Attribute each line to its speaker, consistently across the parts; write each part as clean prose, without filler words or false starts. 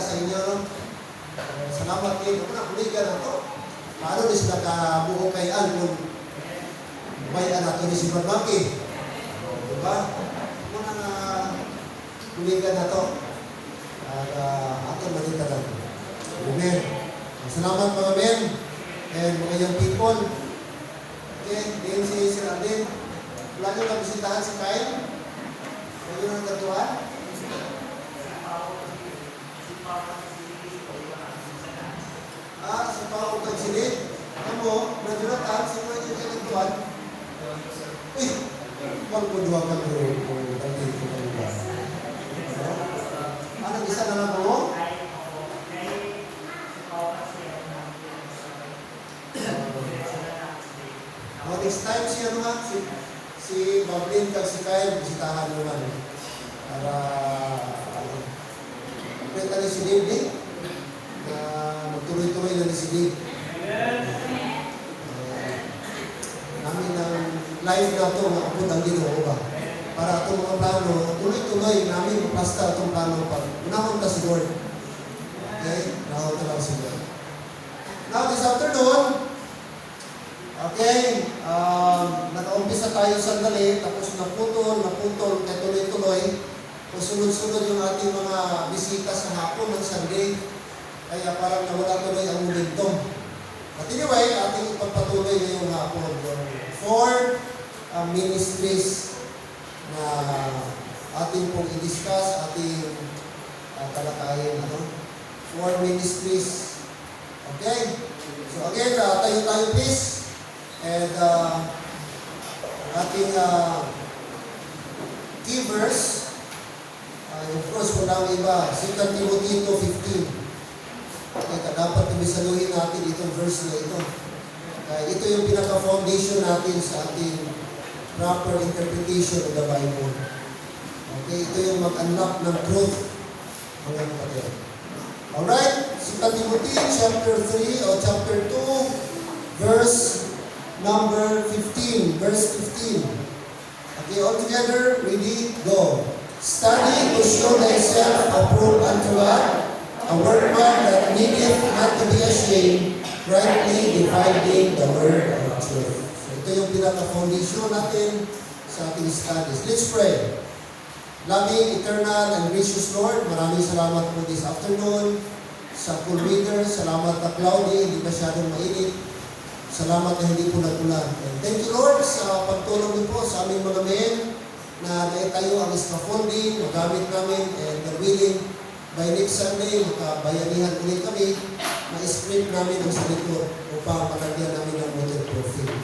Speaker 1: sa inyo. No? Salamat din. Kung nakuligan na ito, paano din sila kabuo kay Al kung may anak ni si Barbaki? Diba? Muna na kuligan na ito. At ato manita lang. Amen. Salamat mga men and mga young people. Okay, din si Sir Alden. Wala nyo nabisitahan si Kyle? Wala nyo nang katuan? Sa Pao Pagsilid. Ano, Jonathan, si mga nyo nang katuan? Uy! Magpudwa ka ko. Anong isa na lang mo? Next time si Bablin kag si Kyle, bisitahan naman. Para, kwenta ni si Dave, na magtuloy-tuloy na ni si Dave. Namin ang live na ito, makapot ang Ginoo ba? Para itong mga plano, tuloy-tuloy namin mapasta itong plano pag unahon ka si Lord. Okay? Unahon ka lang si Lord. Now, this afternoon, okay, naka-umpisa tayo sandali, tapos naputol, kaya tuloy-tuloy. Kung sunod-sunod yung ating mga bisita sa hapon ng Sunday, kaya parang nawala tuloy ang momentum. But anyway, ating ipagpatuloy ngayong hapon. Four ministries na ating pong i-discuss, ating talakayin. Four ministries. Okay? So again, tayo please. And ating key verse, of course, walang iba, 2 Timothy 2:15. Kaya dapat ibisaluhin natin itong verse na ito. Ito yung pinaka-foundation natin sa ating proper interpretation of the Bible. Okay, ito yung mag-unlock ng truth, mga kapatid. Alright, 2 Timothy chapter 3 o chapter 2, verse number 15, verse 15. Okay, all together, ready, go. Study to show thyself approved unto God, a workman that needeth not to be ashamed, rightly dividing the word of truth. So ito yung pinaka-foundation natin sa ating studies. Let's pray. Loving, eternal, and gracious Lord, maraming salamat po this afternoon sa full reader. Salamat na cloudy, hindi masyadong mainit. Salamat na hindi po nagulan. And thank you, Lord, sa pagtulong niyo po sa aming mga men na naitayo ang scaffolding, magamit namin, and God willing, by next Sunday, makabayanihan ulit kami, na-script namin ang salito upang palagyan namin ng waterproofing.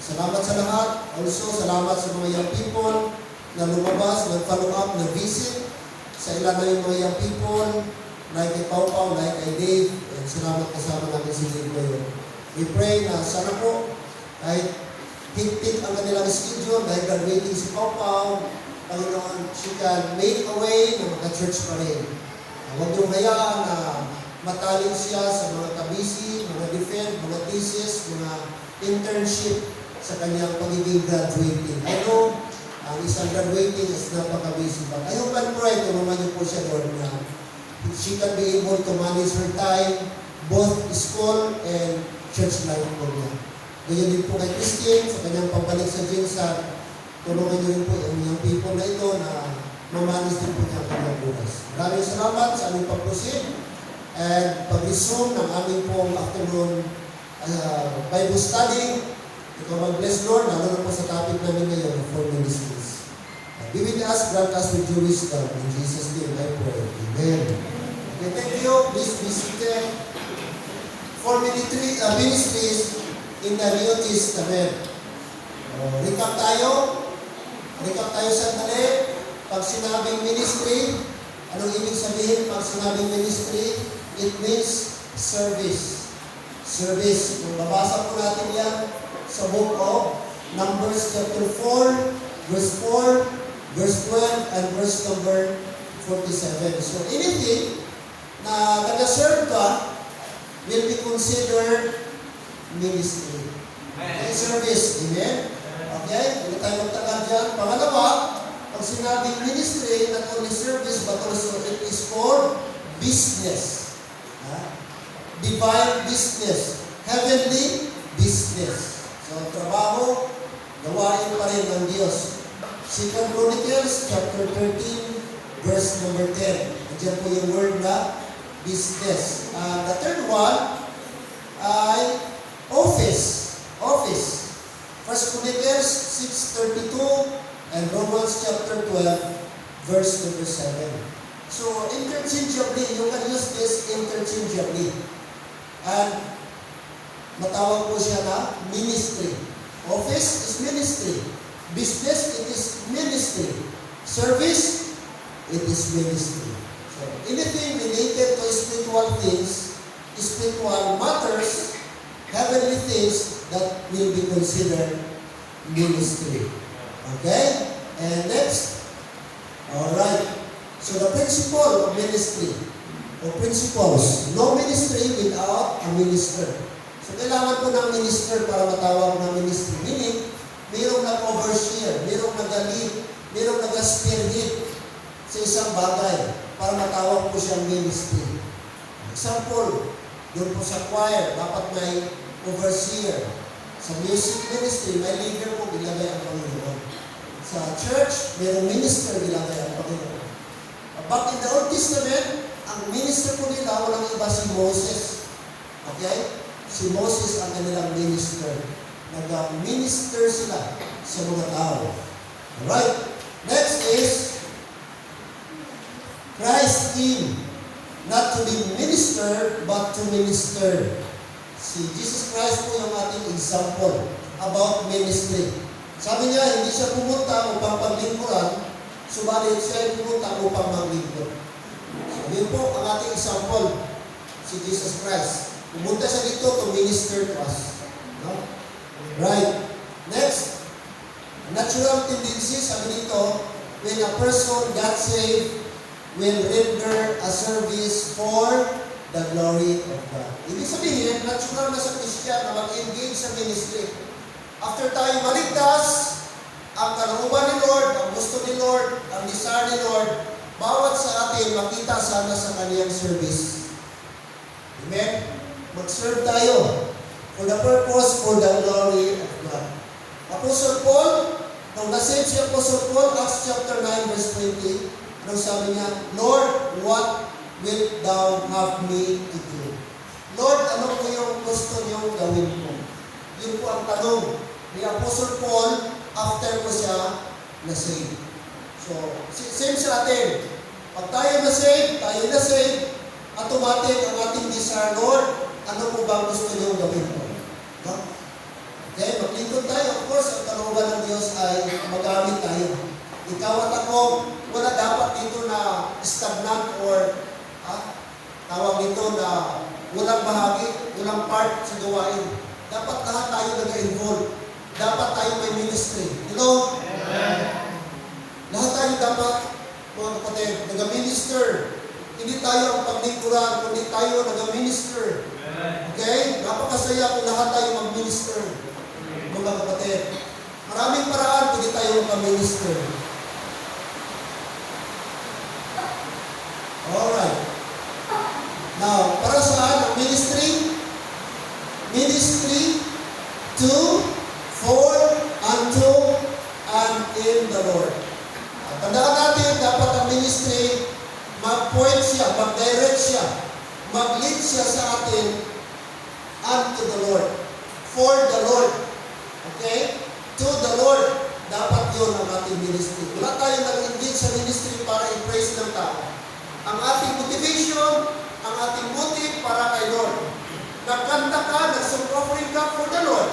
Speaker 1: Salamat sa lahat. Also, salamat sa mga young people na lumabas, nag-follow up, nag-visit sa ilan na yung mga young people, like kay Pau Pau, like kay Dave, and salamat kasama namin si Dave ngayon. We pray na sana po, kahit higpit ang kanilang schedule, dahil graduating si Pau Pau, Panginoon, she can make a way na maka-church pa rin. Huwag niyong hayaan na mataling siya sa mga kabisi, mga defend, mga thesis, mga internship sa kanyang pagiging graduating. I know, ang isang graduating is napaka-busy. But I hope and pray, tulungan niyo po siya, Lord, na she can be able to manage her time, both school and church life po niya. Ganyan din po kay Christine, sa kanyang pabalik sa Jinsan, tulungan niyo rin po yung people na ito na mamanis din po niya ang kanyang bukas. Maraming salamat sa aming pag-proceed and pag-resume ng aming pong afternoon Bible study. Ikaw mag-bless, Lord, lalo na po sa topic namin ngayon of four ministries. Be with us, grant us with your wisdom. In Jesus' name I pray. Amen. Okay, thank you. Please be seated. Four ministries in the New Testament. Recap tayo sandali. Pag sinabing ministry, anong ibig sabihin pag sinabing ministry? It means service. Service. Kung babasa po natin yan sa book of Numbers chapter 4, verse 4, verse 12, and verse number 47. So anything na nag-serve ka will be considered ministry. Okay, service. Amen? Okay? Hindi tayo magtagal dyan. Pangalawa, pag sinabing ministry, not only service, but also it is for business. Divine business. Heavenly business. So, trabaho, gawain pa rin ng Diyos. 2 Chronicles chapter 13, verse number 10. Diyan po yung word na business. The third one ay office. Office. 1 Chronicles 6:32 and Romans chapter 12, verse number 7. So, interchangeably, you can use this interchangeably. And matawag po siya na ministry. Office is ministry. Business, it is ministry. Service, it is ministry. So, anything related to spiritual things, spiritual matters, heavenly things, that will be considered ministry. Okay? And next. Alright. So, the principle of ministry, or principles, no ministry without a minister. So, kailangan po ng minister para matawag na ministry. Meaning, mayroong nag-overseer, mayroong nag-lead, mayroong nag-spearhead sa isang bagay para matawag po siyang ministry. Example, doon po sa choir, dapat may overseer. Sa music ministry, may leader po bilagay ang Panginoon. Sa church, mayroong minister bilagay ang Panginoon. Back in the Old Testament, ang minister po nila, walang iba si Moses. Okay? Si Moses ang kanilang minister. Nag-minister sila sa mga tao. Alright. Next is Christ came not to be minister, but to minister. Si Jesus Christ po yung ating example about ministry. Sabi niya, hindi siya pumunta upang paglingkuran, subalit siya ay pumunta upang maglingkod. So, yun po ang ating example, si Jesus Christ. Pumunta siya dito to minister to us. No? Right. Next, natural tendency, sabi dito, when a person got saved, will render a service for the glory of God. Ibig sabihin, natural na sa Christian na mag-engage sa ministry. After tayo maligtas, ang kalooban ni Lord, ang gusto ni Lord, ang desire ni Lord, bawat sa atin makita sana sa kaniyang service. Amen? Mag-serve tayo for the purpose, for the glory of God. Apostle Paul, nung nasave si Apostle Paul, Acts chapter 9, verse 20, anong sabi niya? Lord, what wilt thou have me to do? Lord, ano po yung gusto niyong gawin ko? Yun po ang tanong ni Apostle Paul after ko siya na-save. So, same sa atin. Pag tayo na-save, automatic ang ating desire, Lord, ano po ba gusto niyong gawin ko? No? Okay, maglingkod tayo. Of course, ang kalooban ng Diyos ay magamit tayo. Ikaw at ako, wala dapat dito na stagnant or tawag dito na walang bahagi, walang part sa gawain. Dapat lahat tayo nag-involve. Dapat tayo may ministry. Hello? Amen. Lahat tayo dapat, mga kapatid, nag-minister. Hindi tayo ang paglingkuran, kundi tayo nag-minister. Okay? Napakasaya kung lahat tayo mag-minister. Mga kapatid. Maraming paraan kundi tayo mag-minister. Alright. Now, para saan ang ministry? Ministry to, for, unto, and in the Lord. Tandaan natin, dapat ang ministry, mag-point siya, mag-direct siya, mag-lead siya sa atin, unto the Lord. For the Lord. Okay? To the Lord. Dapat yun ang ating ministry. Wala tayo nag-engage sa ministry para i-praise ng tao. Ang ating motivation, ang ating motive para kay Lord. Nagkanta ka, nag-offering ka for the Lord.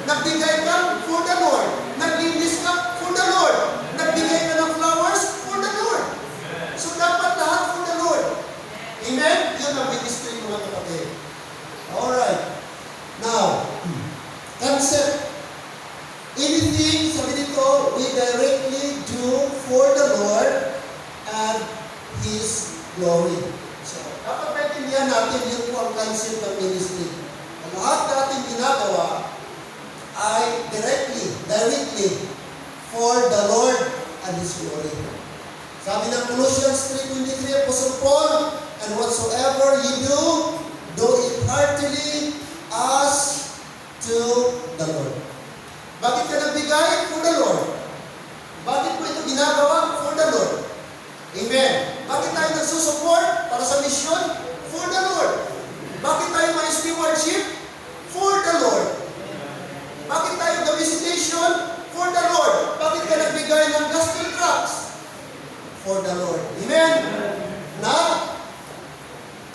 Speaker 1: Nagbigay ka for the Lord. Naglinis ka for the Lord. Nagbigay ka ng flowers for the Lord. So dapat lahat for the Lord. Amen? Yun ang ministry mga kapatid. Alright. Now, concept. Anything, sabi dito, we directly do for the Lord and His glory. So, dapat maintindihan natin yun po ang concept ng ministry. Ang lahat natin ginagawa ay directly for the Lord and His glory. Sabi ng Colossians 3:23, Apostle Paul, And whatsoever ye do it heartily as to the Lord. Bakit ka nagbigay? For the Lord. Bakit mo ito ginagawa? For the Lord. Amen. Bakit tayo nagsusupport para sa mission? For the Lord. Bakit tayo may stewardship? For the Lord. Bakit tayo ga-visitation? For the Lord. Bakit ka nagbigay ng gospel tracts? For the Lord. Amen.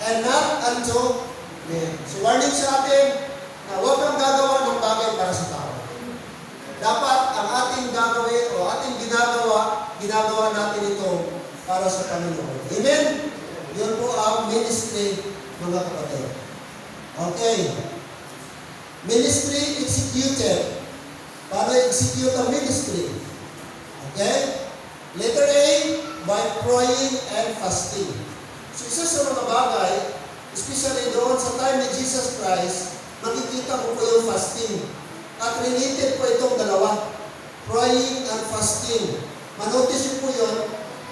Speaker 1: And not unto men. So warning sa atin na huwag kang gagawa ng bagay para sa tao. Dapat ang ating gagawin o ating ginagawa natin ito para sa Panginoon. Amen? Yun po ang ministry, mga kapatid. Okay. Ministry executed. Para execute ang ministry. Okay? Letter A, by praying and fasting. So isa sa mga bagay, especially doon sa time ni Jesus Christ, makikita ko po yung fasting. At related po itong dalawa, praying and fasting. Manotice niyo po yun,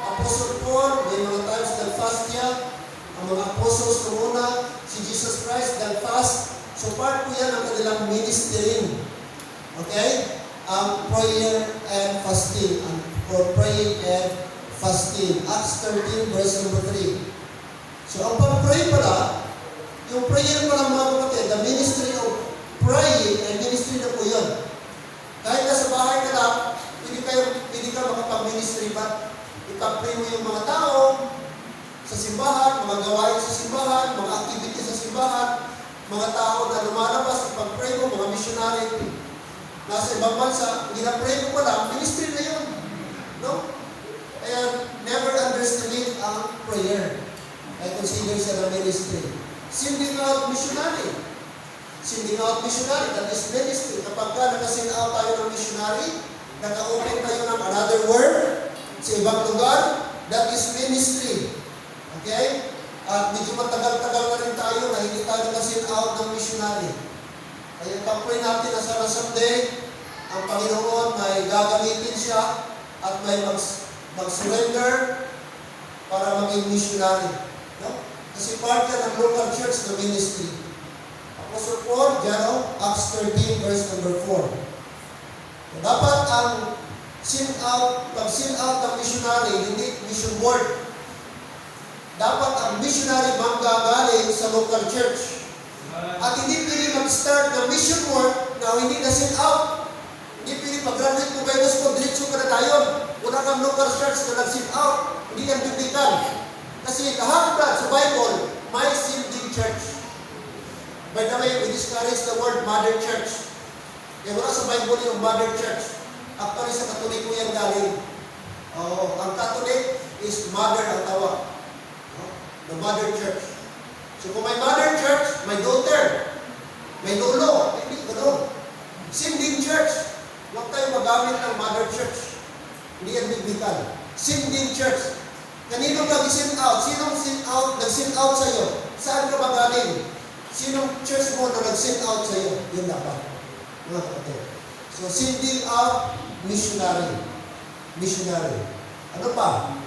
Speaker 1: Apostle Paul, may mga times nag-fast niya, ang mga apostles noong una, si Jesus Christ nag-fast. So part po yan ang kanilang ministering. Okay? Prayer and fasting. Or praying and fasting. Acts 13 verse number 3. So ang pag-pray pala, yung prayer pala mga kapatid, the ministry of praying and ministry na po yun. Kahit nasa bahay ka lang, pwede ka makapag-ministry ba? Ipag-pray mo yung mga tao sa simbahan, mga gawain sa simbahan, mga activity sa simbahan, mga tao na lumalabas, ipag-pray mo, mga missionary. Nasa ibang bansa, hindi na-pray mo pala, ministry na yun. No? Kaya never underestimate ang prayer. I consider siya na ministry. Sending out missionary. Sending out missionary, that is ministry. Kapag ka naka-send out tayo ng missionary, naka-open tayo ng another word sa ibang lugar, that is ministry. Okay? At medyo matagal-tagal na rin tayo na hindi tayo naka-send out ng missionary. Kaya pag-pray natin na sana someday, ang Panginoon may gagamitin siya at may mag-surrender para maging missionary. No? Kasi part yan ng local church na ministry. Apostle Paul, dyan, Acts 13, verse number 4. Dapat ang pag-send out ng missionary, hindi mission board. Dapat ang missionary manggagaling sa local church. At hindi pwede mag-start ng mission work na hindi na-send out. Hindi pwede pag-graduate mo kayo gusto, diretso ka na tayo. Wala kang local church na nag-send out. Hindi yan biblical. Kasi lahat sa Bible, may sending church. By the way, we discourage the word mother church. Kaya wala sa Bible yung mother church. Actually, sa Katoliko yan galing. Ang Catholic is mother ang tawag. The mother church. So kung may mother church, may daughter, may lolo, hindi gano'n. Sending church. Huwag tayo magamit ng mother church. Hindi yan biblical. Sending church. Kanino ka send out? Sinong send out? Nag-send out sa'yo? Saan ka magaling? Sinong church mo na nag-send out sa'yo? Yun dapat. Mga kapatid. So, sending out, missionary. Missionary. Ano pa?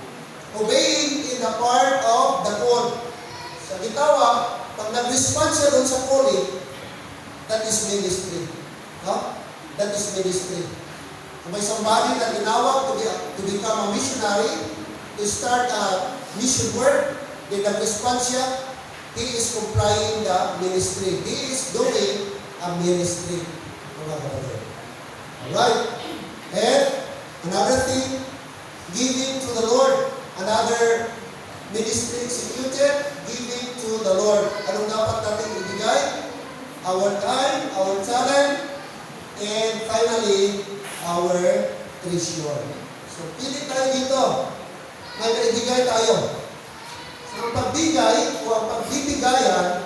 Speaker 1: Obeying in the part of the call. Sa bitawa, pag nag-respond siya doon sa calling, that is ministry. No? That is ministry. Kung may somebody na tinawag to become a missionary, to start a mission work, then nag-respond siya, he is complying the ministry. He is doing a ministry. Mga kapatid. Alright? And another thing, giving to the Lord. Another ministry executed, giving to the Lord. Anong dapat natin ibigay? Our time, our talent, and finally, our treasure. So, pili tayo dito. May maibigay tayo. So, ang pagbigay o ang pagbibigayan,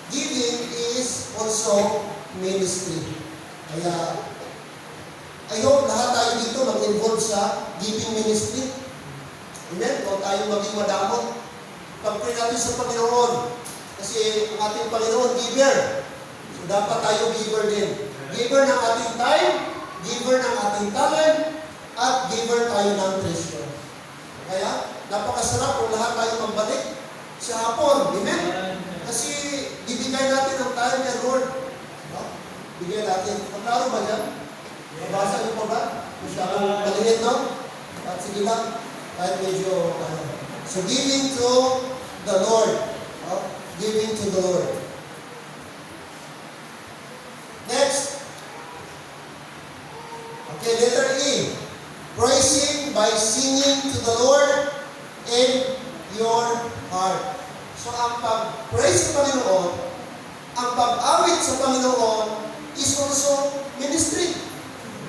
Speaker 1: giving is also ministry. Kaya, I hope lahat tayo dito mag-involve sa giving ministry. Amen? Huwag tayong maging madamot. Pag-pray natin sa Panginoon. Kasi ang ating Panginoon, giver. So, dapat tayo giver din. Giver ng ating time, giver ng ating talent, at giver tayo ng treasure. Kaya, napakasarap kung lahat tayo magbalik sa hapon. Amen? Kasi bibigay natin ang time kay Lord. No? Bigay natin. Maklaro ba dyan? Mabasa niyo pa ba? Masyadong maliit, no? At sige lang. Kahit medyo, So, giving to the Lord. No? Giving to the Lord. Next. Okay, letter E. Praising by singing to the Lord in your heart. So, ang pag-praise sa Panginoon, ang pag-awit sa Panginoon is also ministry.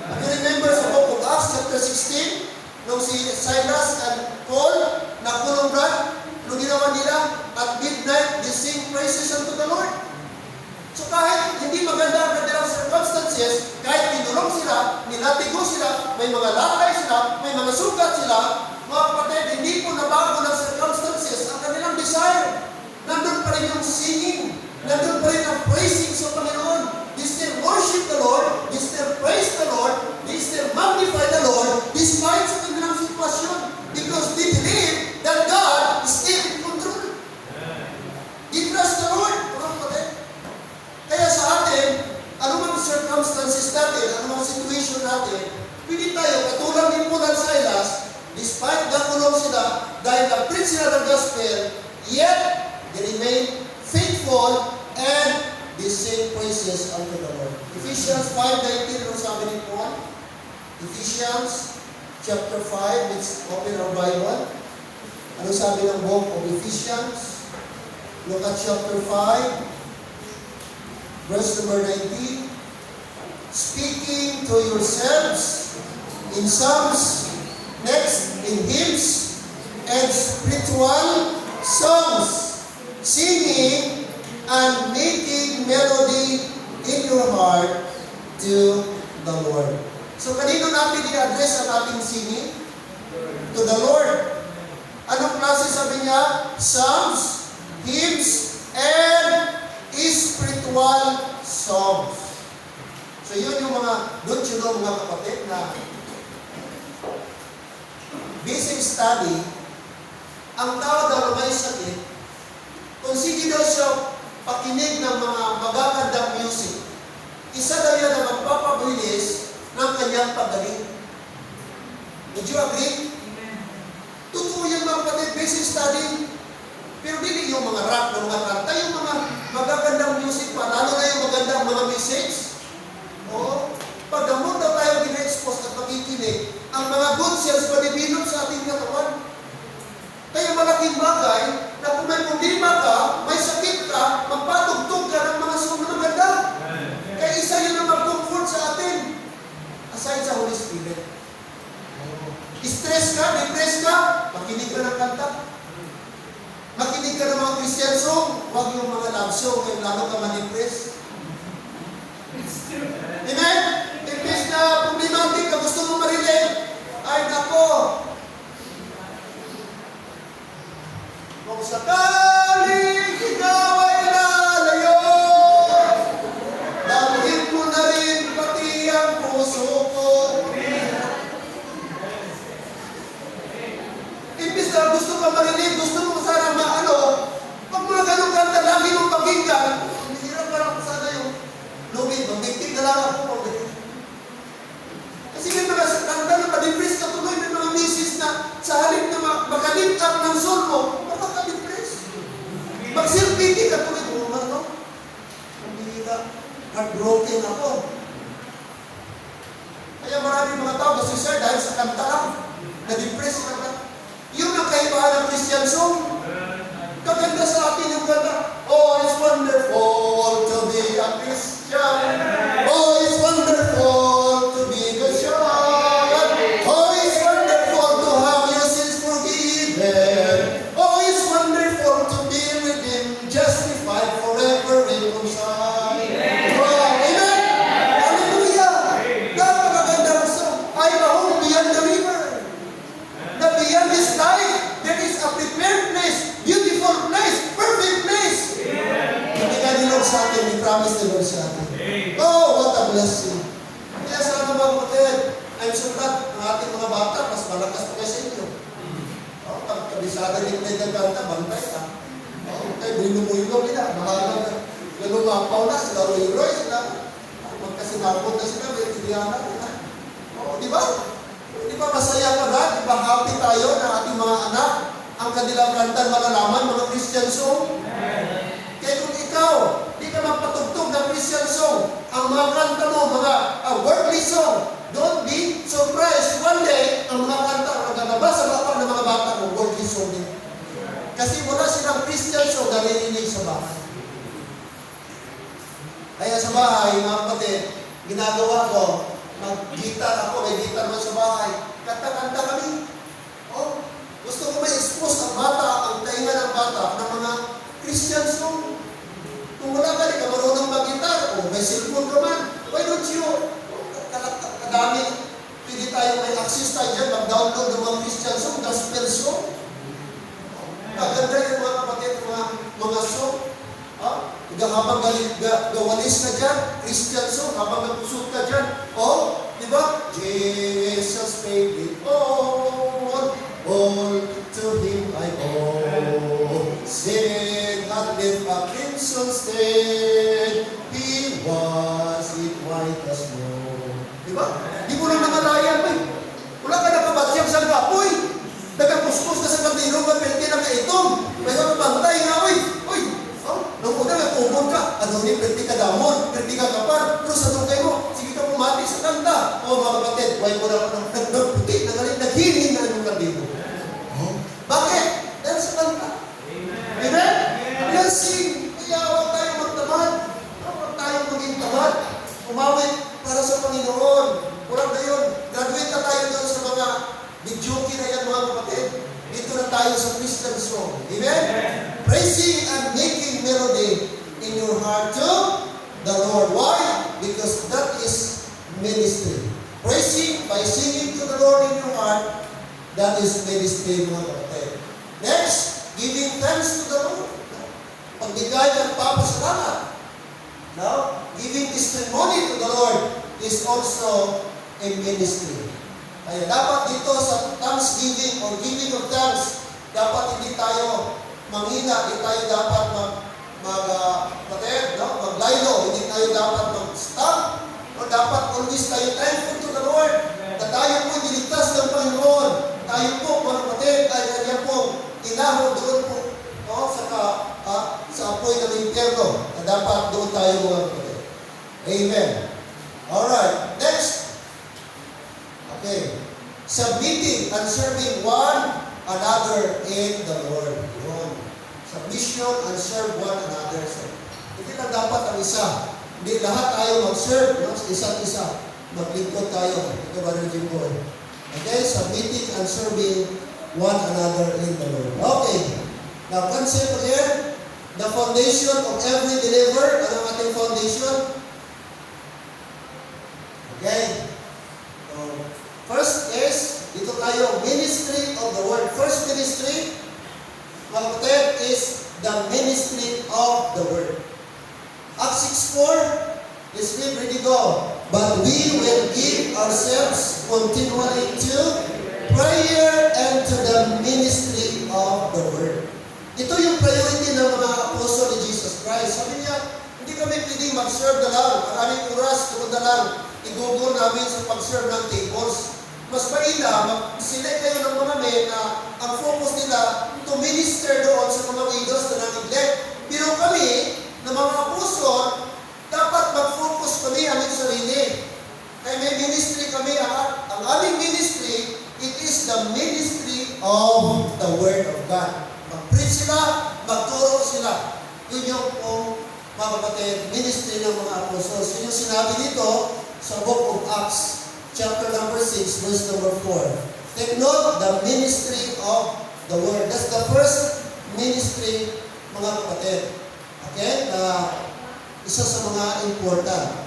Speaker 1: If you remember sa book of Acts chapter 16, nung si Silas and Paul nakulong brad, nung ginawa nila at midnight, they sing praises unto the Lord. So kahit hindi maganda ang kanilang circumstances, kahit tinulong sila, nilatigo sila, may mga lakay sila, may mga sugat sila, mga kapatid, hindi po nabago ng circumstances ang kanilang desire. Nandun pa rin yung singing, nandun pa rin ang praising sa Panginoon. They still worship the Lord, they still praise the Lord, they still magnify the Lord, despite sa kanilang sitwasyon. Because they believe that God is still in control. They trust the Lord, mga kapatid. Kaya sa atin, anumang circumstances natin, anumang situation natin, pwede tayo, katulad ni Paul at Silas, despite nakulong sila, dahil na-preach sila ng gospel, yet they remain faithful and they sing praises unto the Lord. Ephesians 5:19, ano sabi ni Paul? Ephesians chapter 5, let's open our Bible. Ano sabi ng book of Ephesians? Look at chapter 5. Verse number 19, speaking to yourselves in psalms, next in hymns and spiritual songs, singing and making melody in your heart to the Lord. So kanino natin i-address ang ating singing? To the Lord. Anong klase sabi niya? Psalms, hymns, and spiritual songs. So yun yung mga, don't you know mga kapatid na basic study, ang tao daw na may sakit, kung sige daw siya pakinig ng mga magagandang music, isa daw yan na magpapabilis ng kanyang pagaling. Would you agree? Totoo yan mga kapatid, basic study. Pero hindi yung mga rap na mga kanta, yung mga magagandang music pa, lalo na yung magandang mga message. Oo. Pag gamot daw tayo gina-expose at makikinig, ang mga good cells panibilog sa ating katawan. Kaya malaking bagay na kung may problema ka, may sakit ka, magpatugtog ka ng mga song na maganda. Kaya isa yun ang mag-comfort sa atin. Aside sa Holy Spirit. Stress ka, depressed ka, makinig ka ng kanta. Makinig ka ng mga Christian song, huwag yung mga love song, yung lalo ka ma-depress. Amen? Imbes na problematic ka, gusto mo marinig, ay nako. Kung sakaling ikaw ay lalayo, dalhin mo na rin pati ang puso ko. Imbes na gusto ka marinig, gusto mo sana pag mga ganong kanta, lagi mong pakinggan, hirap ka lang sana yung lubid, mag-victim na lang ako. Kasi may mga kanta na ma-depress ka tuloy, may mga misis na sa halip na makalift up ng soul mo, makaka-depress. Mag-self-pity ka tuloy, hindi ka, heartbroken ako. Kaya maraming mga tao nasuicide dahil sa kanta lang, na-depress ka ka. Yun ang kaibahan ng Christian song. Kaganda sa atin yung kanta, oh, it's wonderful to be a Christian. Oh, it's wonderful to be Christian. Oh, it's wonderful to have your sins forgiven. Oh, it's wonderful to be redeemed, justified, forever reconciled. Oh, amen? Hallelujah! Napakaganda ng song. I know beyond the river. Na beyond this life, there is a prepared place, beautiful place, perfect place. Pinagandilog sa atin, we promise the Lord sa atin. Oh, what a blessing. Kaya sana mga kapatid, I'm so glad ang ating mga bata, mas malakas pa kayo sa inyo. Oh, pag kabisada din kayo ng kanta, bantay ka. Kaya binumulong nila, mahalang nalumapaw na, sila roy-roy, sila magkasinabot na sila, may tiliyanan nila. O, di ba? Di ba masaya ka ba? Di ba happy tayo na ating mga anak ang kanilang rantan malalaman, mga Christian song? Kaya kung ikaw, di ka magpatugtog ng Christian song, ang mga kanta mo, mga worldly song, don't be surprised. One day, ang mga kanta ang nagalabas sa baka ng mga bata mo, worldly song din. Kasi wala silang Christian song na narinig sa bahay. Kaya sa bahay, mga kapatid, ginagawa ko, mag-gitar ako, may gitar mo sa bahay, kanta-kanta kami. Oh, gusto ko may expose ang bata, ang tainga ng bata, ng mga Christian song. Kung wala ka, di ka marunong mag-gitar, o may cellphone ka man, why don't you, kadami, pwede tayo may access tayo dyan, mag-download ng mga Christian song, gospel song. Maganda yung mga kapatid, mga song. Habang gawalis ka dyan, Christian song, habang nagpusot ka dyan, di ba? Jesus paid it all to Him I owe. Sin not live a crimson stain, He was it white as snow. Di ba? Di mo lang namalayan, wala ka nakabatyang sa kapoy. Nagkapuspos ka sa kandilo, kapilti na kaitong. May kapantay nga, nung una may kumon ka, ano ni, pilti ka damon, pilti ka kapar, pero sa tungkay mo, sige ka pumati sa kanta. Mga kapatid, why mo na nagputi, naghilin na yung kandilo. Bakit? Dahil sa kanta. Amen? Blessing. Kaya huwag tayo magtamad. Huwag tayo maging tamad. Umawit para sa Panginoon. Walang na yun. Graduate na tayo doon sa mga videoke na yan, mga kapatid. Dito na tayo sa Christian song. Amen? Praising and making melody in your heart to the Lord. Why? Because that is ministry. Praising by singing to the Lord in your heart, that is ministry, mga kapatid. Next, giving thanks to the Lord. Pagbigay ng papasalamat. Now, giving testimony to the Lord is also a ministry. Kaya dapat dito sa thanksgiving or giving of thanks, dapat hindi tayo manghina, hindi tayo dapat maglaylo, hindi tayo dapat mag-stop, o dapat always tayo thankful to the Lord, na tayo po diligtas ng Panginoon, tayo po, mga kapatid, tayo kanya po, inahon doon po, sa apoy ng impyerno, na dapat doon tayo, mga kapatid. Amen. Alright, next. Okay. Submitting and serving one another in the Lord. Submission and serve one another. Hindi lang dapat ang isa. Hindi lahat tayo mag-serve, isa't isa. Maglingkod tayo. Ito ba rin yung Lord? Okay, submitting and serving one another in the Lord. Okay. Now, concept again, the foundation of every believer. Ano ang ating foundation? Okay. First is, dito tayo, ministry of the word. First ministry, mga kapatid, is the ministry of the word. Acts 6:4, let's read, ready, go. But we will give ourselves continually to prayer and to the ministry of the word. Ito yung priority ng mga apostol ni Jesus Christ. Sabi niya, hindi kami pwedeng mag-serve na lang. Maraming oras, tulad na lang. Igugol namin sa pag-serve ng tables. Mas maina, mag-select kayo ng mga men na ang focus nila to minister doon sa mga widows na nag-neglect. Pero kami, na mga apostol, dapat mag-focus kami ang aming sarili. Kaya may ministry kami. Ang aming ministry, it is the ministry of the Word of God. Mag-preach sila, magturo sila. Yun yung mga kapatid, ministry ng mga apostles. Yun yung sinabi dito sa Book of Acts, chapter number 6, verse number 4. Take note, the ministry of the Word. That's the first ministry, mga kapatid. Okay? Isa sa mga important.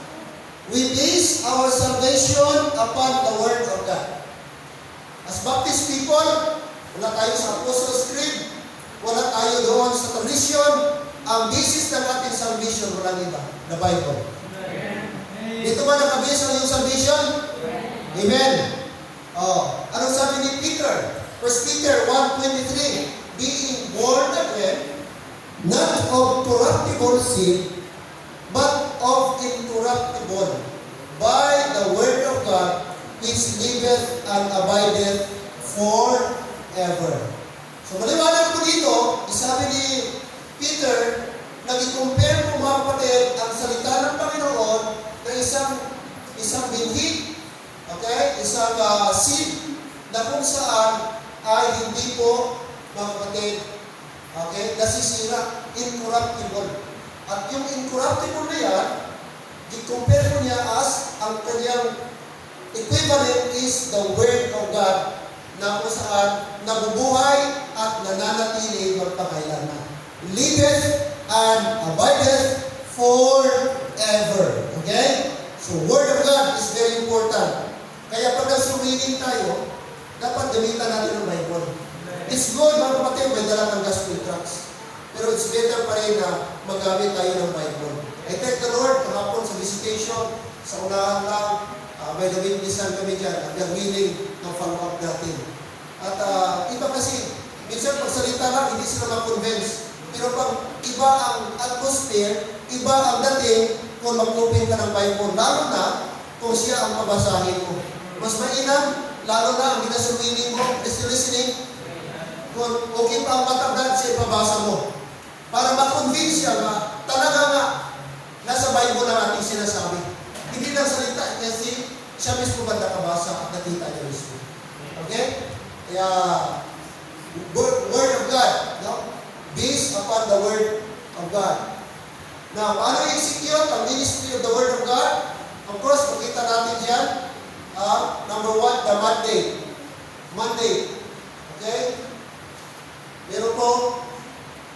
Speaker 1: We base our salvation upon the Word of God. As Baptist people, wala tayo sa Apostles' Creed, wala tayo doon sa tradition. Ang basis ng ating salvation, walang iba, the Bible. Dito ba nakabase ang iyong salvation? Amen. Anong sabi ni Peter? 1 Peter 1:23, being born again, not of corruptible seed, but of incorruptible, by the word of God, which liveth and abideth forever. So maliwanag po dito, isabi ni Peter, nag-compare po mga kapatid ang salita ng Panginoon na isang binhi, okay? Isang seed na kung saan ay hindi po, mga kapatid, okay, nasisira, incorruptible. At yung incorruptible na yan, i-compare ko niya as ang kanyang equivalent is the Word of God na kung saan nabubuhay at nananatili magpakailanman. Liveth and abideth forever. Okay? So, Word of God is very important. Kaya pag nasumiling tayo, dapat gamitan natin ng Bible. It's good, mga kapatid, may dala ng gospel tracts. Pero it's better pa rin na magamit tayo ng Bible. I thank the Lord, kahapon sa visitation, sa unahan lang, may nabindisan kami dyan, at yung willing ng follow-up natin. At iba kasi, minsan pagsalita lang, hindi sila ma-convince. Pero pag iba ang atmosphere, iba ang dating kung mag-open ka ng Bible, lalo na kung siya ang mabasahin mo. Mas mainam, lalo na ang ginasuwiling mo, is listening, kung okay pa ang matagdad siya ipabasa mo. Para ma-convince siya na talaga nga nasa Bible na ating sinasabi. Hindi lang salita kasi siya mismo ba nakabasa at nakita niya mismo. Okay? Kaya, Word of God, no? Based upon the Word of God. Now, paano i-execute ang ministry of the Word of God? Of course, makita natin dyan, number 1, the mandate. Mandate. Okay? Meron po,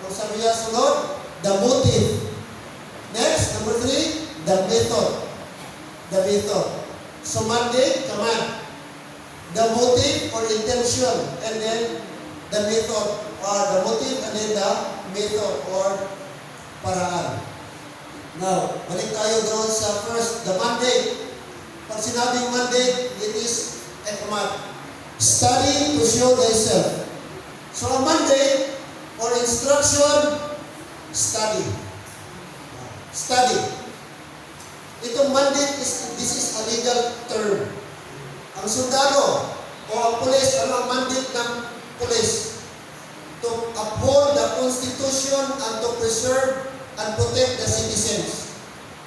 Speaker 1: kung sabi niya sunod, the motive. Next, number 3, the method. The method. So, mandate, command. The motive or intention. And then, the method. Or the motive and then the method or paraan. Now, balik tayo doon sa first, the mandate. Pag sinabing mandate, it is a command. Study to show thyself. So, a mandate or instruction, study. Study. Itong mandate, this is a legal term. Ang sundalo o ang pulis, ano ang mandate ng pulis? To uphold the Constitution and to preserve and protect the citizens.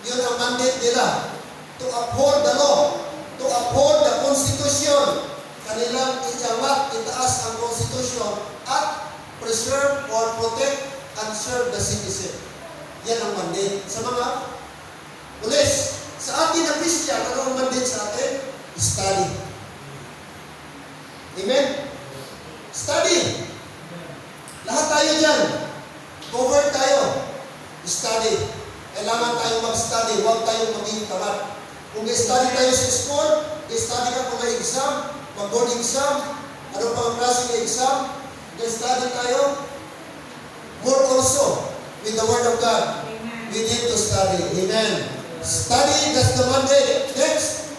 Speaker 1: Yun ang mandate nila. To uphold the law. To uphold the Constitution. Kanilang iangat, itaas ang Constitution at preserve or protect and serve the citizen. Yan ang mandate. Sa mga pulis, sa atin na Christian, ano ang mandate sa atin? Study. Amen? Study. Lahat tayo dyan. Cover tayo. Study. Kailangan tayo mag-study. Huwag tayong maging tamad. Kung i-study tayo sa school, i-study ka kung may exam, mag-board exam, ano pa ang klase ng exam, i-study tayo. More also, with the Word of God. Amen. We need to study. Amen. Study, that's the mandate. Next.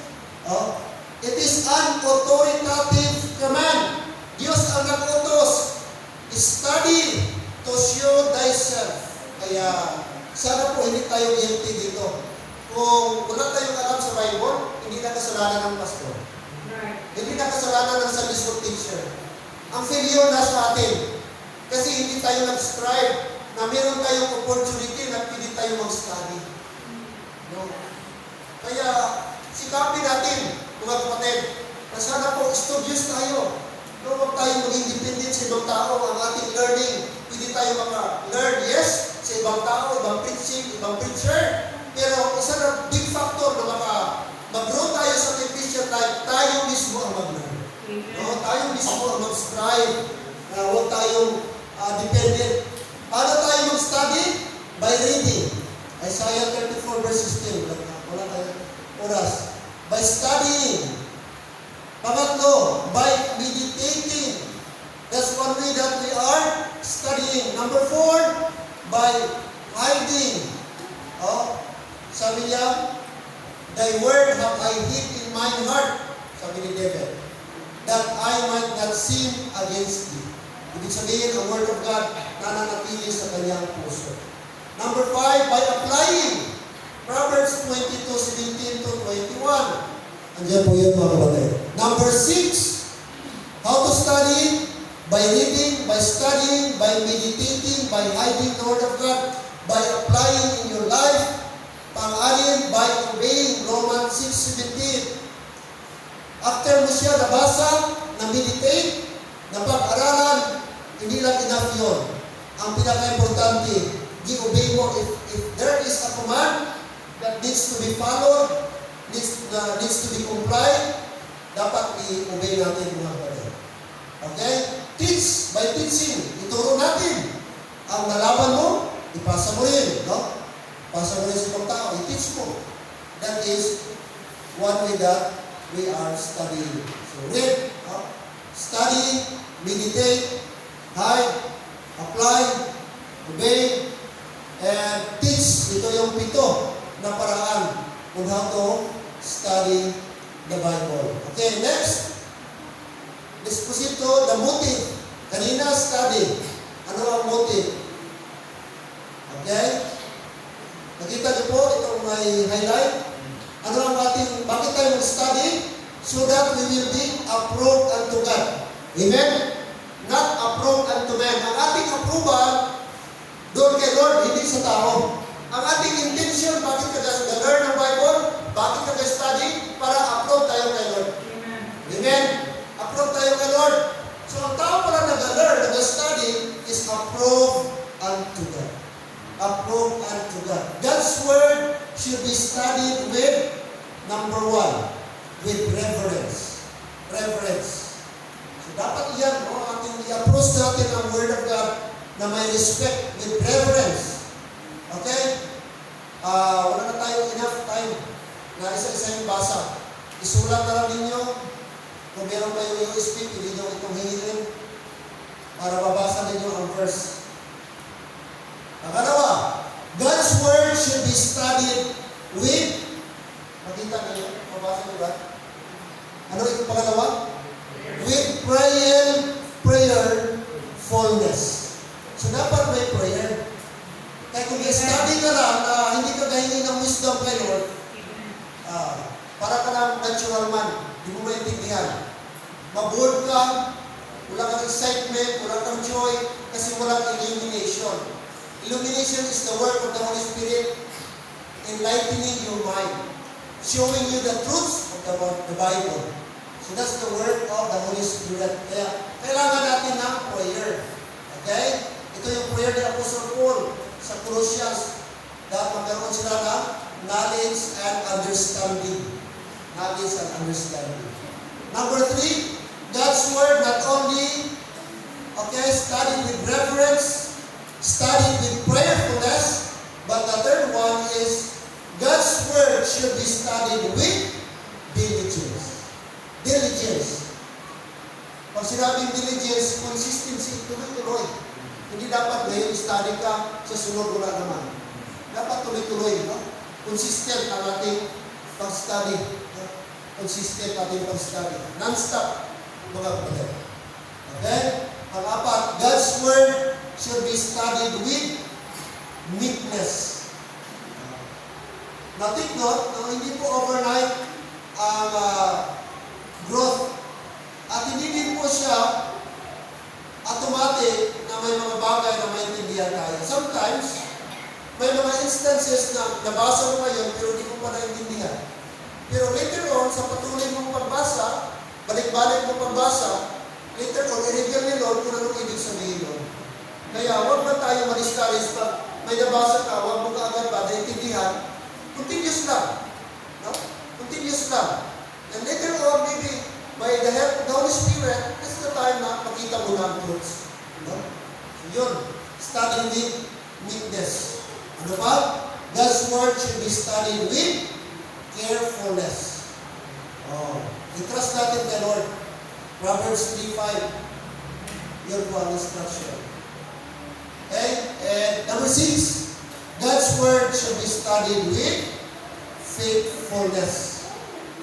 Speaker 1: It is an authoritative command. Diyos ang nag-utos. Study to show thyself. Kaya, sana po hindi tayo guilty dito. Kung wala tayong alam sa Bible, hindi na kasalanan ng pastor. Right. Hindi na kasalanan ng Sunday school teacher. Ang failure nasa atin. Kasi hindi tayo nag-strive na meron tayong opportunity na pwede tayo mag-study. No? Kaya, sikapin natin, mga kapatid, na sana po studious tayo. No, huwag tayong maging dependent sa ibang tao ang ating learning. Pwede tayo maka-learn, yes, sa ibang tao, ibang preaching, ibang preacher. Pero isa na big factor na mag-grow tayo sa ating Christian life, tayo mismo ang mag-learn. No, tayo mismo ang mag-strive. Huwag tayong dependent. Paano tayo mag-study? By reading. Isaiah 34 verse 16. Wala tayong oras. By studying. Pangatlo, by meditating. That's one way that we are studying. Number 4, by hiding. Sabi niya, thy word have I hid in mine heart, sabi ni David, that I might not sin against thee. Ibig sabihin, ang Word of God nananatili sa kanyang puso. Number 5, by applying. Proverbs 22:17 to 21. Andiyan po yun mga kapatid. Number 6, how to study? By reading, by studying, by meditating, by hiding the Word of God, by applying in your life. Pang-anim, by obeying Romans 6:17. After mo siya nabasa, na-meditate, napag-aralan, hindi lang enough yun. Ang pinaka-importante, i-obey mo. If there is a command that needs to be followed, needs to be complied, dapat i-obey natin mga kapatid. Okay? Teach by teaching. Ituro natin. Ang nalaman mo, ipasa mo rin. No? Pasa mo rin sa ibang tao. I-teach mo. That is one way that we are studying. So read, study, meditate, hide, apply, obey, and teach. Ito yung 7 na paraan kung how to study the Bible. Okay, next. Disposito, the motive. Kanina, study. Ano ang motive? Okay? Nakita niyo po, itong may highlight. Ano ang ating, bakit tayo mag-study? So that we will be approved unto God. Amen? Not approved unto men. Ang ating approval, doon kay Lord, hindi sa tao. Ang ating intention, bakit ka nag-learn ng Bible? Bakit ka nag-study? Para approve tayo kay Lord. Amen? Approve tayo kay Lord. So ang tao pala nag-learn, nag-study, is approved unto God. Approved unto God. God's Word should be studied with, number 1, with reverence. Reverence. So dapat yan, ating i-approach natin ang Word of God na may respect, with reverence. Okay? Wala na tayo enough time na isa-isa yung basa. Isulat na lang ninyo. Kung meron kayo USB, pili nyo itong hingin para babasa ninyo ang verse. Pangalawa, God's Word should be studied with, makita niyo, mabasa niyo ba? Ano itong pangalawa? With prayerfulness. So dapat may prayer. Kaya kung i-study ka lang na hindi ka gahingi ng wisdom kay Lord, para ka lang natural man, hindi mo maintindihan. Maboard ka, wala kang excitement, wala kang joy, kasi walang illumination. Illumination is the work of the Holy Spirit enlightening your mind, showing you the truths of the Bible. So that's the work of the Holy Spirit. Kaya kailangan natin ng prayer. Okay? Ito yung prayer ni Apostle Paul sa Colossians. Dapat magkaroon sila ng knowledge and understanding. Knowledge and understanding. Number 3, God's Word not only, studied with reverence, studied with prayerfulness, but the third one is God's Word should be studied with diligence. Diligence. Pag sinabing diligence, consistency, tuloy-tuloy. Hindi dapat ngayon study ka, sa sunod wala naman. Dapat tuloy-tuloy, no? Consistent ang ating pag-study. Consistent ating pag-study. Non-stop, mga kapatid. Okay? Pang-apat, God's Word should be studied with meekness. Now take note, hindi po overnight ang growth. At hindi din po siya automatic na may mga bagay na maintindihan tayo. Sometimes, may mga instances na nabasa mo ngayon pero hindi mo pa naintindihan. Pero later on, sa patuloy mong pagbasa, balik-balik mong pagbasa, later on, i-reveal ni Lord kung anong ibig sabihin nun. Kaya huwag ba tayo ma-discourage pag may nabasa ka, huwag mo ka agad ba naintindihan, continuous lang. No? Continuous lang. And later on, maybe, by the help of the Holy Spirit, this is the time na makita mo na ang truths. No? So yun, studying with meekness. Ano ba? God's Word should be studied with carefulness. I-trust natin kay Lord. Proverbs 3:5. Yun po ang instruction. Okay? And number 6, God's Word should be studied with faithfulness.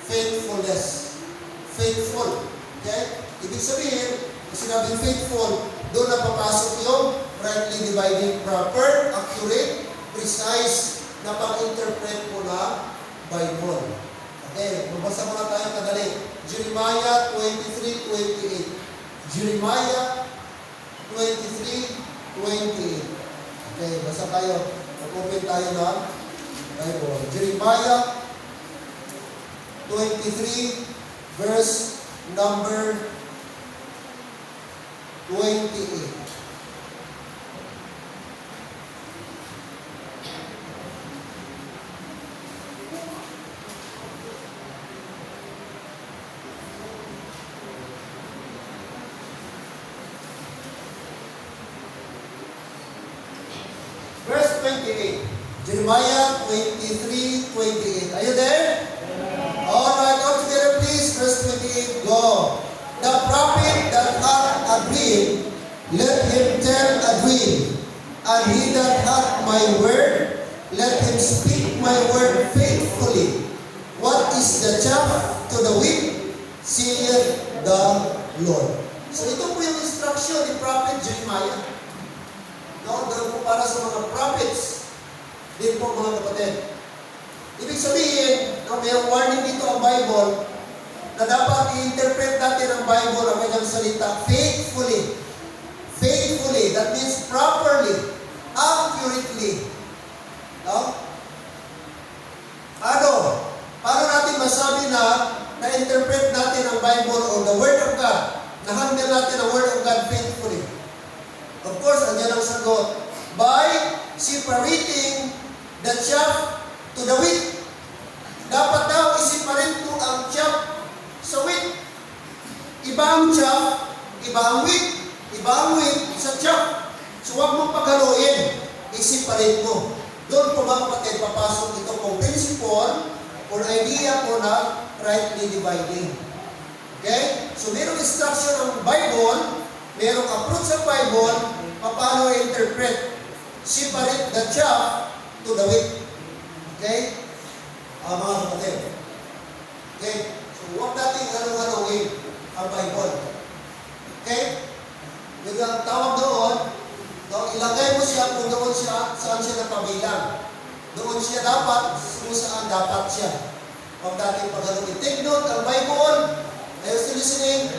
Speaker 1: Faithfulness. Faithful. Okay? Ibig sabihin, kung sinabing faithful, doon na papasok yung rightly dividing, proper, accurate, precise na pang-interpret mo na Bible. Okay, magbasa muna tayo kadali. Jeremiah 23:28. Jeremiah 23:28. Okay, basa tayo. Mag-open tayo ng Bible. Jeremiah 23, verse number 28. Verse 28. Jeremiah 23:28. Are you there? Alright, all together please. Verse 28, go. The prophet that hath a dream, let him tell a dream. And he that hath my word, let him speak my word faithfully. What is the chaff to the wheat, saith the Lord. So ito po yung instruction ni Prophet Jeremiah. No, dahil po para sa mga prophets din po mga kapatid. Ibig sabihin, no, mayroong warning dito ang Bible na dapat i-interpret natin ang Bible, ang kanyang salita, faithfully. Faithfully, that means properly, accurately. No? Paano natin masabi na na-interpret natin ang Bible o the Word of God, na-handle natin ang Word of God faithfully? Of course, andyan ang sagot. By separating the chaff to the wheat. Dapat daw i-separate mo ang chaff sa wheat. Iba ang chaff, iba ang wheat. Iba ang wheat sa chaff. So huwag mong paghaluin. I-separate mo. Doon po mga kapatid, papasok ito kung principle or idea po na rightly dividing. Okay? So mayroong instruction ng Bible, mayroong approach sa Bible, paano i-interpret. Separate the chaff to the wheat. Okay? Mga kapatid. Okay? So huwag natin halong-halongin ang Bible. Okay? Yung ang tawag doon, no, ilagay mo siya kung doon siya, saan siya nakabilang. Doon siya dapat, kung saan dapat siya. Huwag natin paghalongin. Take note, ang Bible, are you still listening?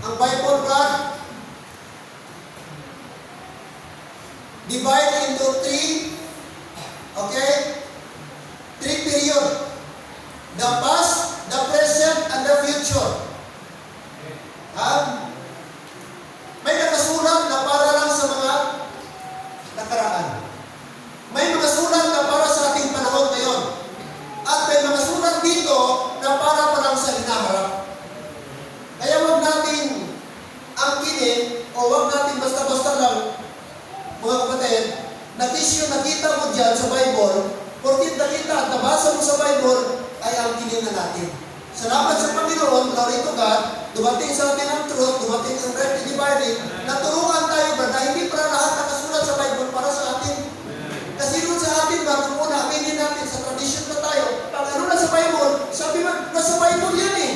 Speaker 1: Ang Bible, God, divide into three, okay? 3 period. The past, the present, and the future. May nakasulat na para lang sa mga nakaraan. May mga sulat na para sa ating panahon ngayon. At may mga sulat dito na para pa lang sa hinaharap. Kaya huwag natin angkinin o huwag natin basta-basta lang, mga kapatid, nakita mo dyan sa Bible, porkit nakita at nabasa mo sa Bible, ay angkinin na natin. Salamat sa Panginoon, glory to God, dumating sa atin ang truth, dumating ang rightly dividing, naturuan tayo ba na hindi para lahat nakasulat sa Bible para sa atin. Kasi doon sa atin ba, kung muna aminin natin sa tradition na tayo, pag ano na sa Bible, sabi mo, nasa Bible yan eh.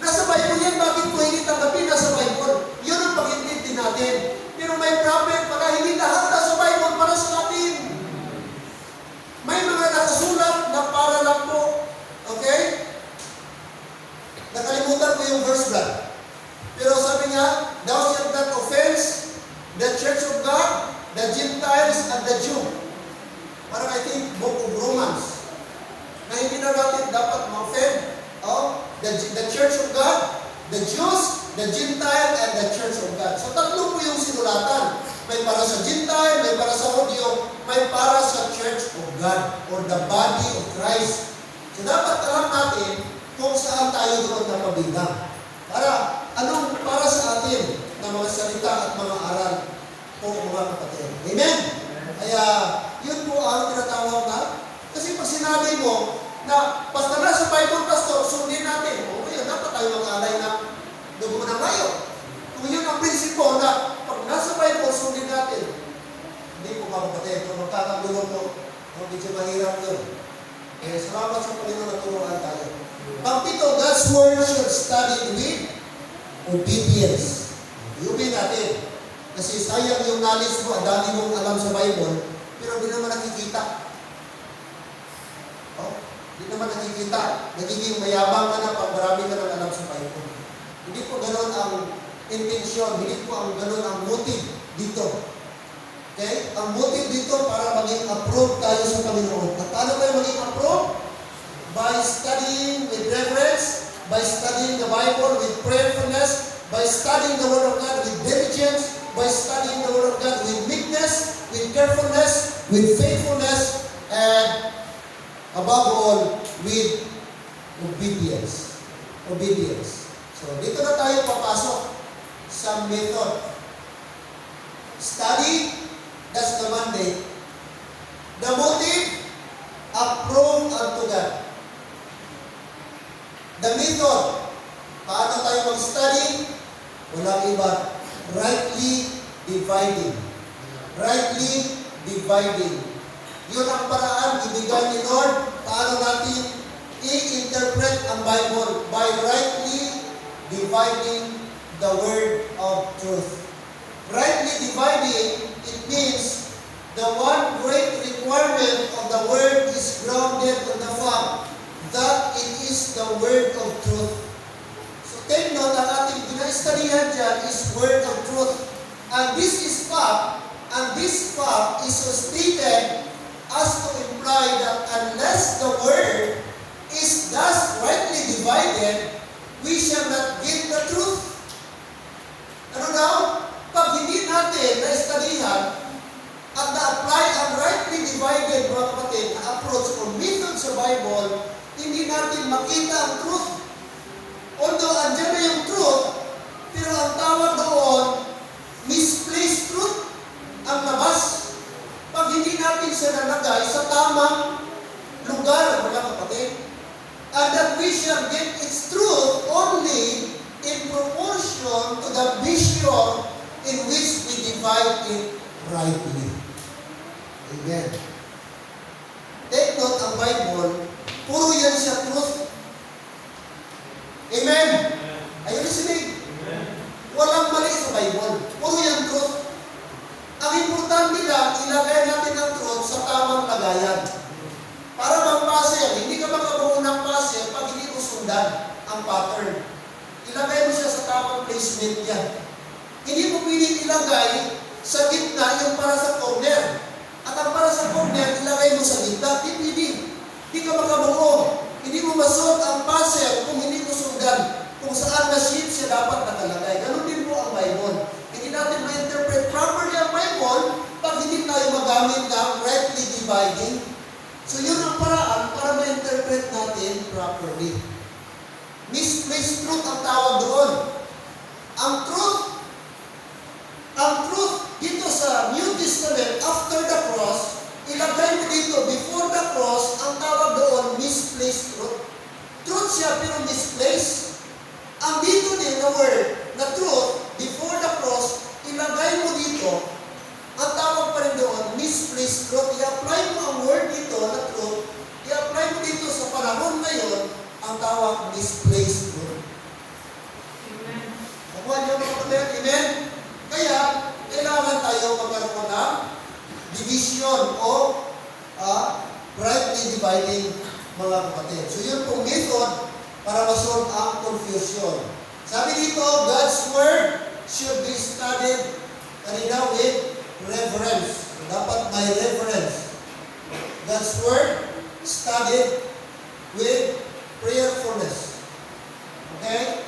Speaker 1: Nasa Bible yan, bakit ko hindi tanggapin nasa Bible? Yun ang pag-intindi natin. Pero may prophet, pagka hindi lahat nasa Bible para sa atin. May mga nakasulat na para lang po. Okay? Nakalimutan ko yung verse God. Pero sabi niya, thou shalt not offense the church of God, the Gentiles, and the Jew. Parang I think, book of Romans. Na hindi na natin dapat ma-offend. The church of God, the Jews, the Gentile, and the church of God. So tatlo po yung sinulatan. May para sa Gentile, may para sa Hudyo, may para sa church of God, or the body of Christ. So dapat alam natin kung saan tayo doon napabilang. Para sa atin na mga salita at mga aral po mga kapatid. Amen? Kaya, yun po ang tinatawag na, kasi pag sinabi mo na basta na sa Bible, pastor, sundin natin. O ngayon, dapat tayo mag-alay na dugo ng layo. Kung yun ang prinsipyo na pag nasa Bible, sundin natin. Hindi po mga kapatid. Kung magkakagulo po, medyo mahirap yun. Eh, salamat sa Panginoon na turuan tayo. Pang-pito, God's Word should study with obedience. Iuwi natin. Kasi sayang yung knowledge mo, ang dami mong alam sa Bible, pero di naman nakikita. Oh, di naman nakikita. Nagiging mayabang ka na pag marami ka nang alam sa Bible. Hindi po ganoon ang intensyon, hindi po ang ganoon ang motive dito. Okay? Ang motive dito para maging approved tayo sa Panginoon. At paano tayo maging approved? By studying with reverence, by studying the Bible with prayerfulness, by studying the Word of God with diligence, by studying the Word of God with meekness, with carefulness, with faithfulness, and above all, with obedience. Obedience. So, dito na tayo papasok sa method. Study, that's the mandate. The motive, approve unto God. The method, paano tayo mag-study? Walang iba. Rightly dividing. Rightly dividing. Yun ang paraan ibigay ni Lord. Paano natin i-interpret ang Bible? By rightly dividing the word of truth. Rightly dividing, it means the one great requirement of the word is grounded on the fact that it is the word of truth. So take note, ang ating pinastudihan dyan is word of truth. And this is fact, and this fact is so stated as to imply that unless the word is thus rightly divided, we shall not get the truth. Ano daw? Pag hindi natin na-studihan at na-apply ang rightly divided, mga kapatid, na approach or method sa Bible, hindi natin makita ang truth. Although andyan na yung truth, pero ang tawag doon, misplaced truth ang labas. Pag hindi natin siya nalagay sa tamang lugar, mga kapatid, and that we shall get its truth only in proportion to the vision in which we divide it rightly. Amen. Take note, ang Bible, puro yan siya truth. Amen? Are you listening? Walang mali sa Bible. Puro yan truth. Ang importante lang, ilagay natin ang truth sa tamang lagayan. Para bang puzzle, hindi ka makabuo ng puzzle pag hindi mo sundan ang pattern. Ilagay mo siya sa tamang placement niya. Hindi mo piling ilagay sa gitna yung para sa corner. At ang para sa corner, ilagay mo sa gitna. Hindi ka makabuo. Hindi mo masolve ang puzzle kung hindi mo sundan kung saan na sheet siya dapat nakalagay. Ganun din po ang Bible. Hindi natin ma-interpret properly ang Bible pag hindi tayo magamit ng rightly dividing. So yun ang paraan para ma-interpret natin properly. Misplaced truth ang tawag doon. Ang truth dito sa New Testament, after the cross, ilagay mo dito, before the cross, ang tawag doon, misplaced truth. Truth siya, pero misplaced. Ang dito din na word, na truth, before the cross, ilagay mo dito, ang tawag pa rin doon, misplaced truth. I-apply mo ang word dito na truth, i-apply mo dito sa panahon ngayon, ang tawag misplaced truth.
Speaker 2: Amen.
Speaker 1: Nakuha niyo mga kapatid? Amen? Kaya, kailangan tayo magkaroon ng division o rightly dividing, mga kapatid. So yun pong method para masolve ang confusion. Sabi dito, God's Word should be studied kanina with reverence. Dapat may reverence. God's Word studied with prayerfulness. Okay?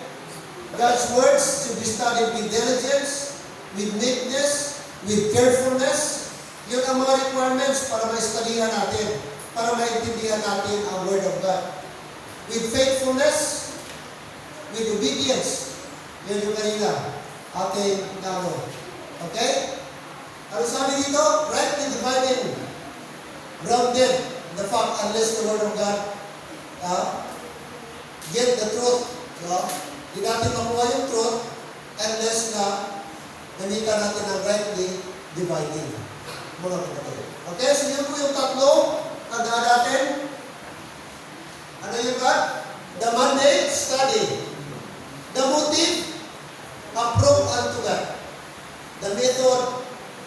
Speaker 1: God's words should be studied with diligence, with meekness, with carefulness. Yun ang mga requirements para ma-studyhan natin, para maintindihan natin ang Word of God. With faithfulness, with obedience. Yun yung kanina, ating namo. Okay? Ano sabi dito? Rightly dividing, grounded in the fact, unless the Word of God get the truth. Hindi natin makuha yung truth unless na gamitan natin ang rightly dividing. Mga kapatid. Okay, so yun po yung tatlo tandaan natin. Ano yung God? The mandate, study. The motive, approve unto God. the method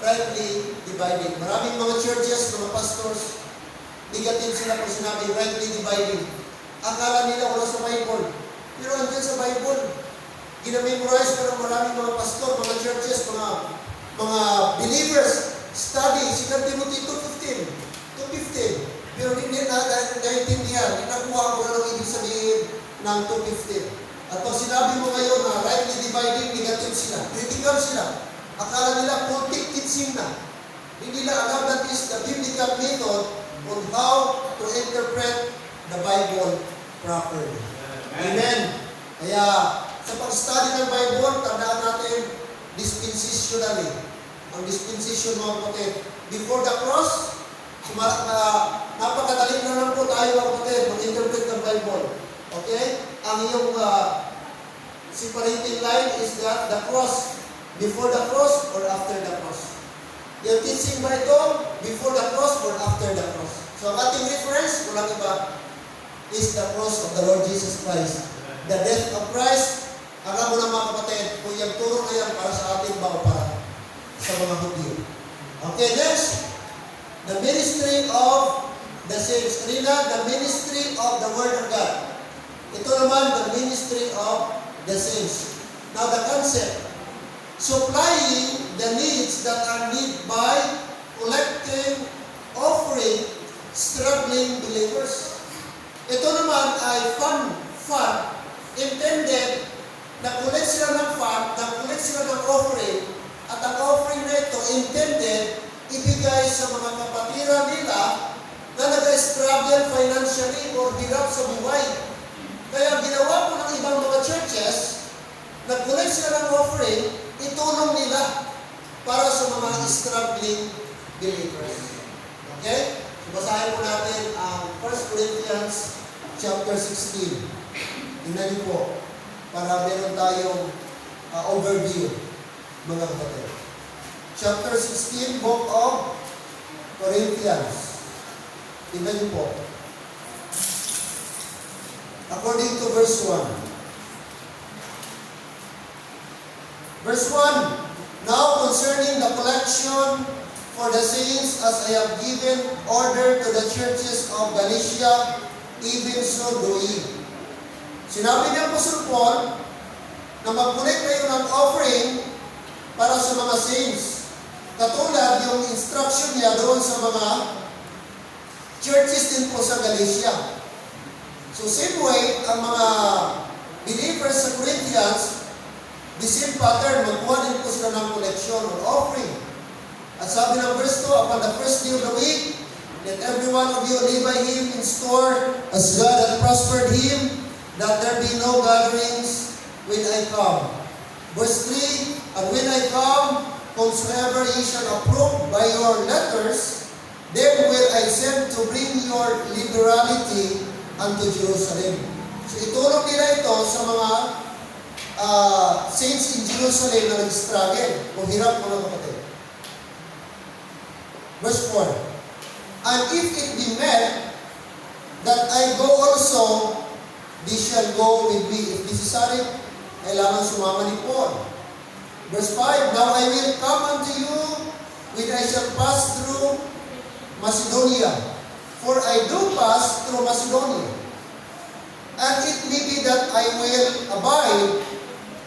Speaker 1: rightly dividing. Maraming mga churches, mga pastors, negative sila kung sinabi rightly dividing. Akala nila wala sa Bible. Pero andyan sa Bible. Ginamemorize pa ng maraming mga pastor, mga churches, mga believers. Study, 2 Timothy 2:15. 2:15. Pero hindi na naintindihan. Nakuha ko na lang ibig sabihin ng 2:15. At pag sinabi mo ngayon na rightly dividing, negative sila. Critical sila. Akala nila cultic teaching na. Hindi nila alam that is the biblical method on how to interpret the Bible properly. Amen. Kaya sa pag-study ng Bible, tandaan natin dispensationally. Ang dispensation mga kapatid. Before the cross, napakadali na lang po tayo mga kapatid mag-interpret ng Bible. Okay? Ang iyong separating line is that the cross, before the cross or after the cross. Yung teaching ba ito, before the cross or after the cross? So ang ating reference, walang iba, is the cross of the Lord Jesus Christ. The death of Christ, alam mo na mga kapatid, kung yung turo na yan para sa ating ba o para sa mga Hudyo. Okay, next. The ministry of the saints. Kanina, the ministry of the Word of God. Ito naman, the ministry of the saints. Now, the concept. Supplying the needs that are needed by collecting, offering, struggling believers. Ito naman ay fund intended na collect sila ng fund, na collect sila ng offering, at ang offering na ito intended ibigay sa mga kapatiran nila na nag-struggle financially or hirap sa buhay. Kaya ginawa po ng ibang mga churches, nag-collect sila ng offering, itulong nila para sa mga struggling believers. Okay? So basahin po natin ang 1 Corinthians chapter 16. Tingnan niyo po, para meron tayong overview, mga kapatid. Chapter 16, book of Corinthians. Tingnan niyo po. According to verse 1. Verse 1, now concerning the collection for the saints, as I have given order to the churches of Galatia, even so do ye. Sinabi ni Apostle Paul na mag-collect kayo ng offering para sa mga saints. Katulad yung instruction niya doon sa mga churches din po sa Galatia. So same way, ang mga believers sa Corinthians, the same pattern, magkuha din po sila ng collection or offering. At sabi ng verse 2, upon the first day of the week, let every one of you lay by him in store, as God hath prospered him, that there be no gatherings when I come. Verse 3, and when I come, whomsoever ye shall approve by your letters, then will I send to bring your liberality unto Jerusalem. So itulong nila ito sa mga saints in Jerusalem na nag-struggle o hirap, mga kapatid. Verse 4, and if it be met that I go also, they shall go with me. If necessary, kailangan sumama ni Paul. Verse 5, now I will come unto you when I shall pass through Macedonia. For I do pass through Macedonia. And it may be that I will abide,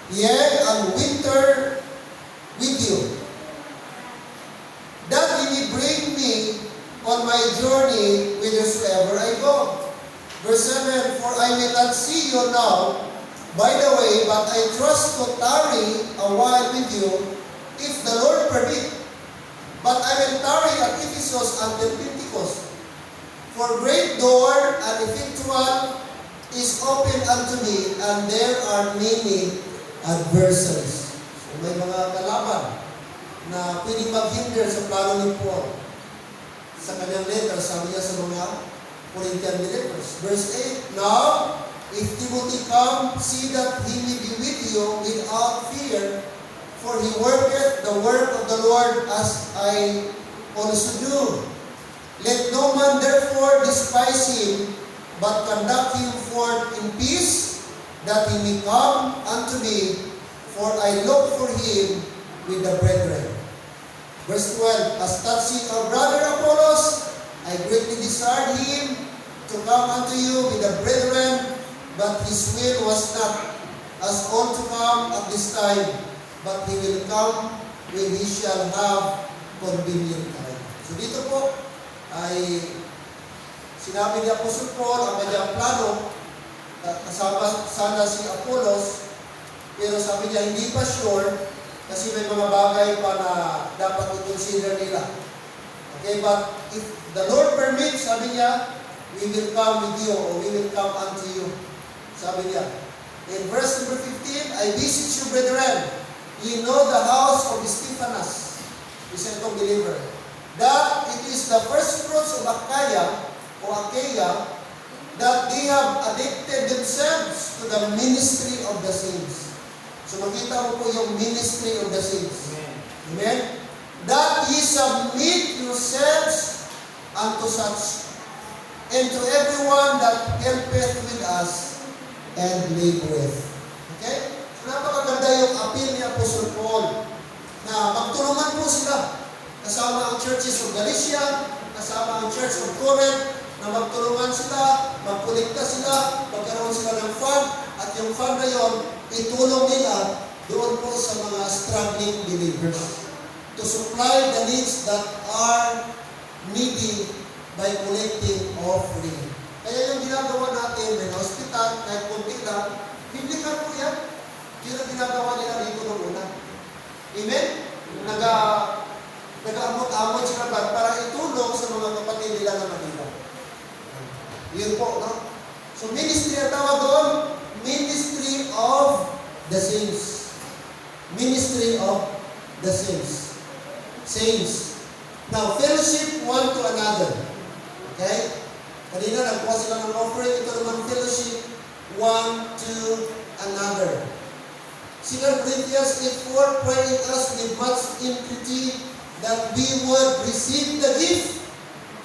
Speaker 1: yea, and winter with you, that ye may bring me on my journey whithersoever I go. Verse 7, for I will not see you now, by the way, but I trust to tarry a while with you, if the Lord permit. But I will tarry at Ephesus until Pentecost. For great door and effectual is open unto me, and there are many adversaries. So may mga kalaban na pwedeng maghinder sa plano ni Paul. Sa kanyang letter, sabi niya sa mga Corinthian believers. Verse 8, now, if Timothy come, see that he may be with you without fear, for he worketh the work of the Lord as I also do. Let no man therefore despise him, but conduct him forth in peace, that he may come unto me, for I look for him with the brethren. Verse 12, as touching our brother Apollos, I greatly desired him to come unto you with the brethren, but his will was not as all to come at this time, but he will come when he shall have convenient time. So dito po ay sinabi ni Apostle Paul ang kanyang plano, kasama sana si Apollos, pero sabi niya hindi pa sure kasi may mga bagay pa na dapat i-consider nila. Okay, but if the Lord permits, sabi niya, we will come with you or we will come unto you. Sabi niya. In verse number 15, I beseech you, brethren, ye know the house of Stephanas, the second believer, that it is the first fruits of Achaia, that they have addicted themselves to the ministry of the saints. So makita mo po yung ministry of the saints. Amen? That ye submit yourselves unto such, and to everyone that helpeth with us, and laboreth. Okay? So napakaganda yung appeal ni Apostle Paul na magtulungan po sila. Kasama ang churches of Galatia, kasama ang church of Corinth, na magtulungan sila, magkulikta sila, magkaroon sila ng fund, at yung fund na yun, itulong nila doon po sa mga struggling believers to supply the needs that are needy by collecting offering. Kaya yung ginagawa natin, may hospital, kahit kunti lang, biblical po yan. Yun ang ginagawa nila dito noong una. Amen? Nag-amot-amot sila para itulong sa mga kapatid nila na Manila. Yun po, no? So ministry ang tawag doon, ministry of the saints. Ministry of the saints. Saints. Now, fellowship one to another. Okay? Kanina, nagkuha sila ng offering. Ito naman fellowship one to another. 2 Corinthians 8:4, praying us with much entreaty that we would receive the gift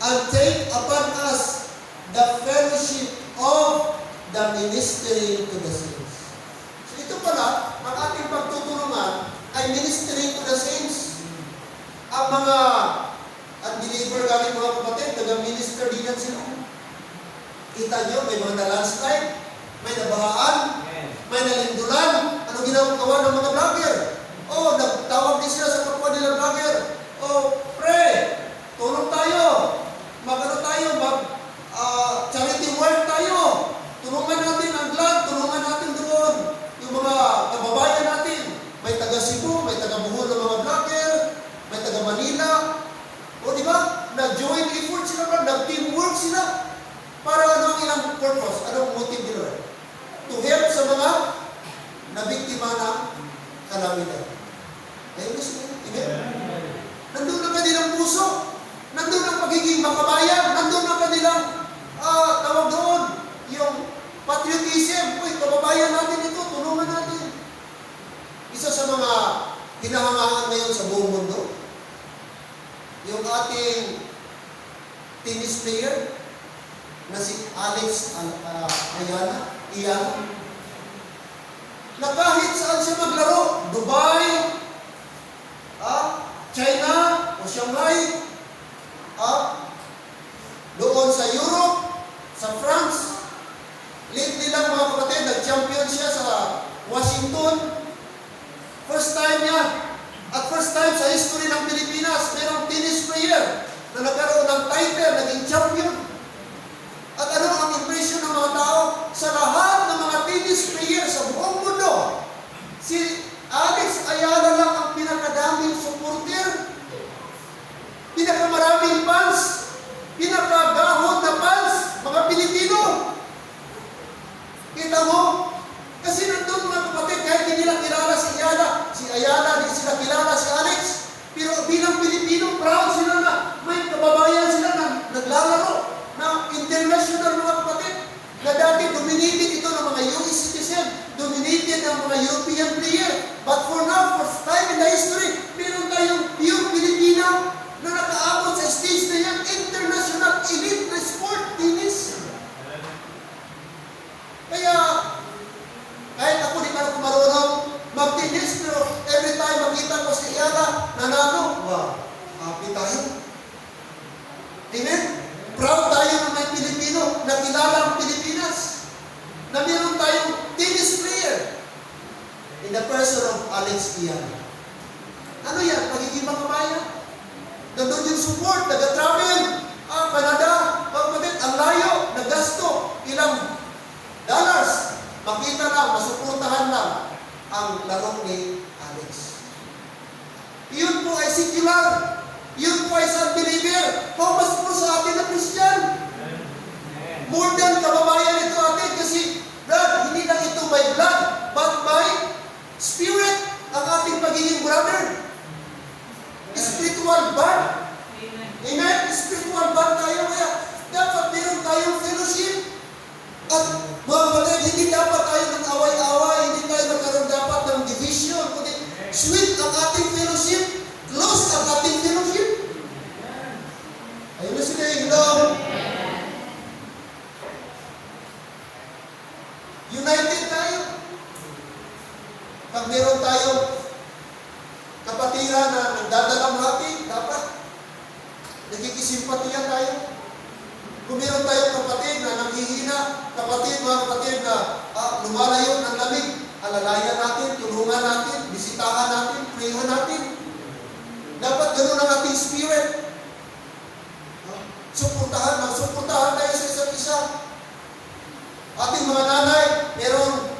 Speaker 1: and take upon us the fellowship of the ministering to the saints. So ito pala, ang ating pagtutulungan ay ministering to the saints. Ang mga unbeliever galing mga kapatid, nag-minister din yan sila. Kita nyo, may mga na-landslide, may nabahaan, may nalindulan. Ano ginagawa ng mga vlogger? Oh, nagtawag din sila sa kapwa nila vlogger. Oh, pre, tulong tayo. Charity work tayo. Tulungan natin ang vlog, tulungan natin doon. Yung mga kababayan natin. May taga Cebu, may taga Bohol ng mga vlogger, may taga Manila. O di ba? Nag-join effort sila, nag-teamwork sila. Para ano ang ilang purpose? Anong motive nila? To help sa mga nabiktima ng kalamidad. Ayun gusto nyo? Amen? Nandun ang kanilang puso. Nandun ang pagiging makabayan. Nandun ang kanilang tawag doon. Yung patriotism. Uy, kababayan natin ito. Tulungan natin. Isa sa mga hinahangaan ngayon sa buong mundo, yung ating tennis player na si Alex Ayala, na kahit saan siya maglaro, Dubai, China, o Shanghai, doon sa Europe, sa France, lately lang mga kapatid, nag-champion siya sa Washington. First time niya, at first time sa history ng Pilipinas, mayroong tennis player na nagkaroon ng title, naging champion. At ano ang impression ng mga tao? Sa lahat ng mga tennis players sa buong mundo, si Alex Ayala lang ang pinakadaming supporter, pinakamaraming fans, pinakagahon na fans, mga Pilipino. Kita mo? Kasi nandun mga kapatid, kahit hindi nila kilala si Ayala, hindi sila kilala si Alex, pero bilang Pilipino, proud sila na may kababayan sila na naglalaro na international mga kapatid, na dati dominated ito ng mga US citizen, dominated ng mga European player. But for now, first time in the history, meron tayong pure Pilipino na nakaabot sa stage na yan, international elite na sport, tennis. Kaya, kahit ako di pa ako marunong mag-tennis, pero every time makita ko si na meron tayong tennis player in the person of Alex Ian. Ano yan? Pagiging makabayan. Nandun yung support, nag-travel, Canada, ang layo, naggasto, ilang dollars. Makita lang, masuportahan lang ang laro ni Alex. Yun po ay secular. Yun po ay sa unbeliever. How much po sa atin na Christian? More than kababayan ito atin kasi Brad, hindi lang ito by blood, but by spirit ang ating pagiging brother. Spiritual bond. Amen? Spiritual bond tayo. Kaya dapat meron tayong fellowship. At mga kapatid, hindi dapat tayo ng away-away, hindi tayo magkaroon dapat ng division, kundi sweet ang ating fellowship, close ang ating fellowship. Ayun na sila, hello. United tayo. Pag meron tayong kapatiran na nagdadalamhati, dapat nagkikisimpatiya tayo. Kung meron tayong kapatid na nanghihina, mga kapatid na lumalayo ng lamig, alalayan natin, tulungan natin, bisitahan natin, prayan natin. Dapat ganun ang ating spirit. Suportahan tayo sa isa't isa. Ating mga nanay, merong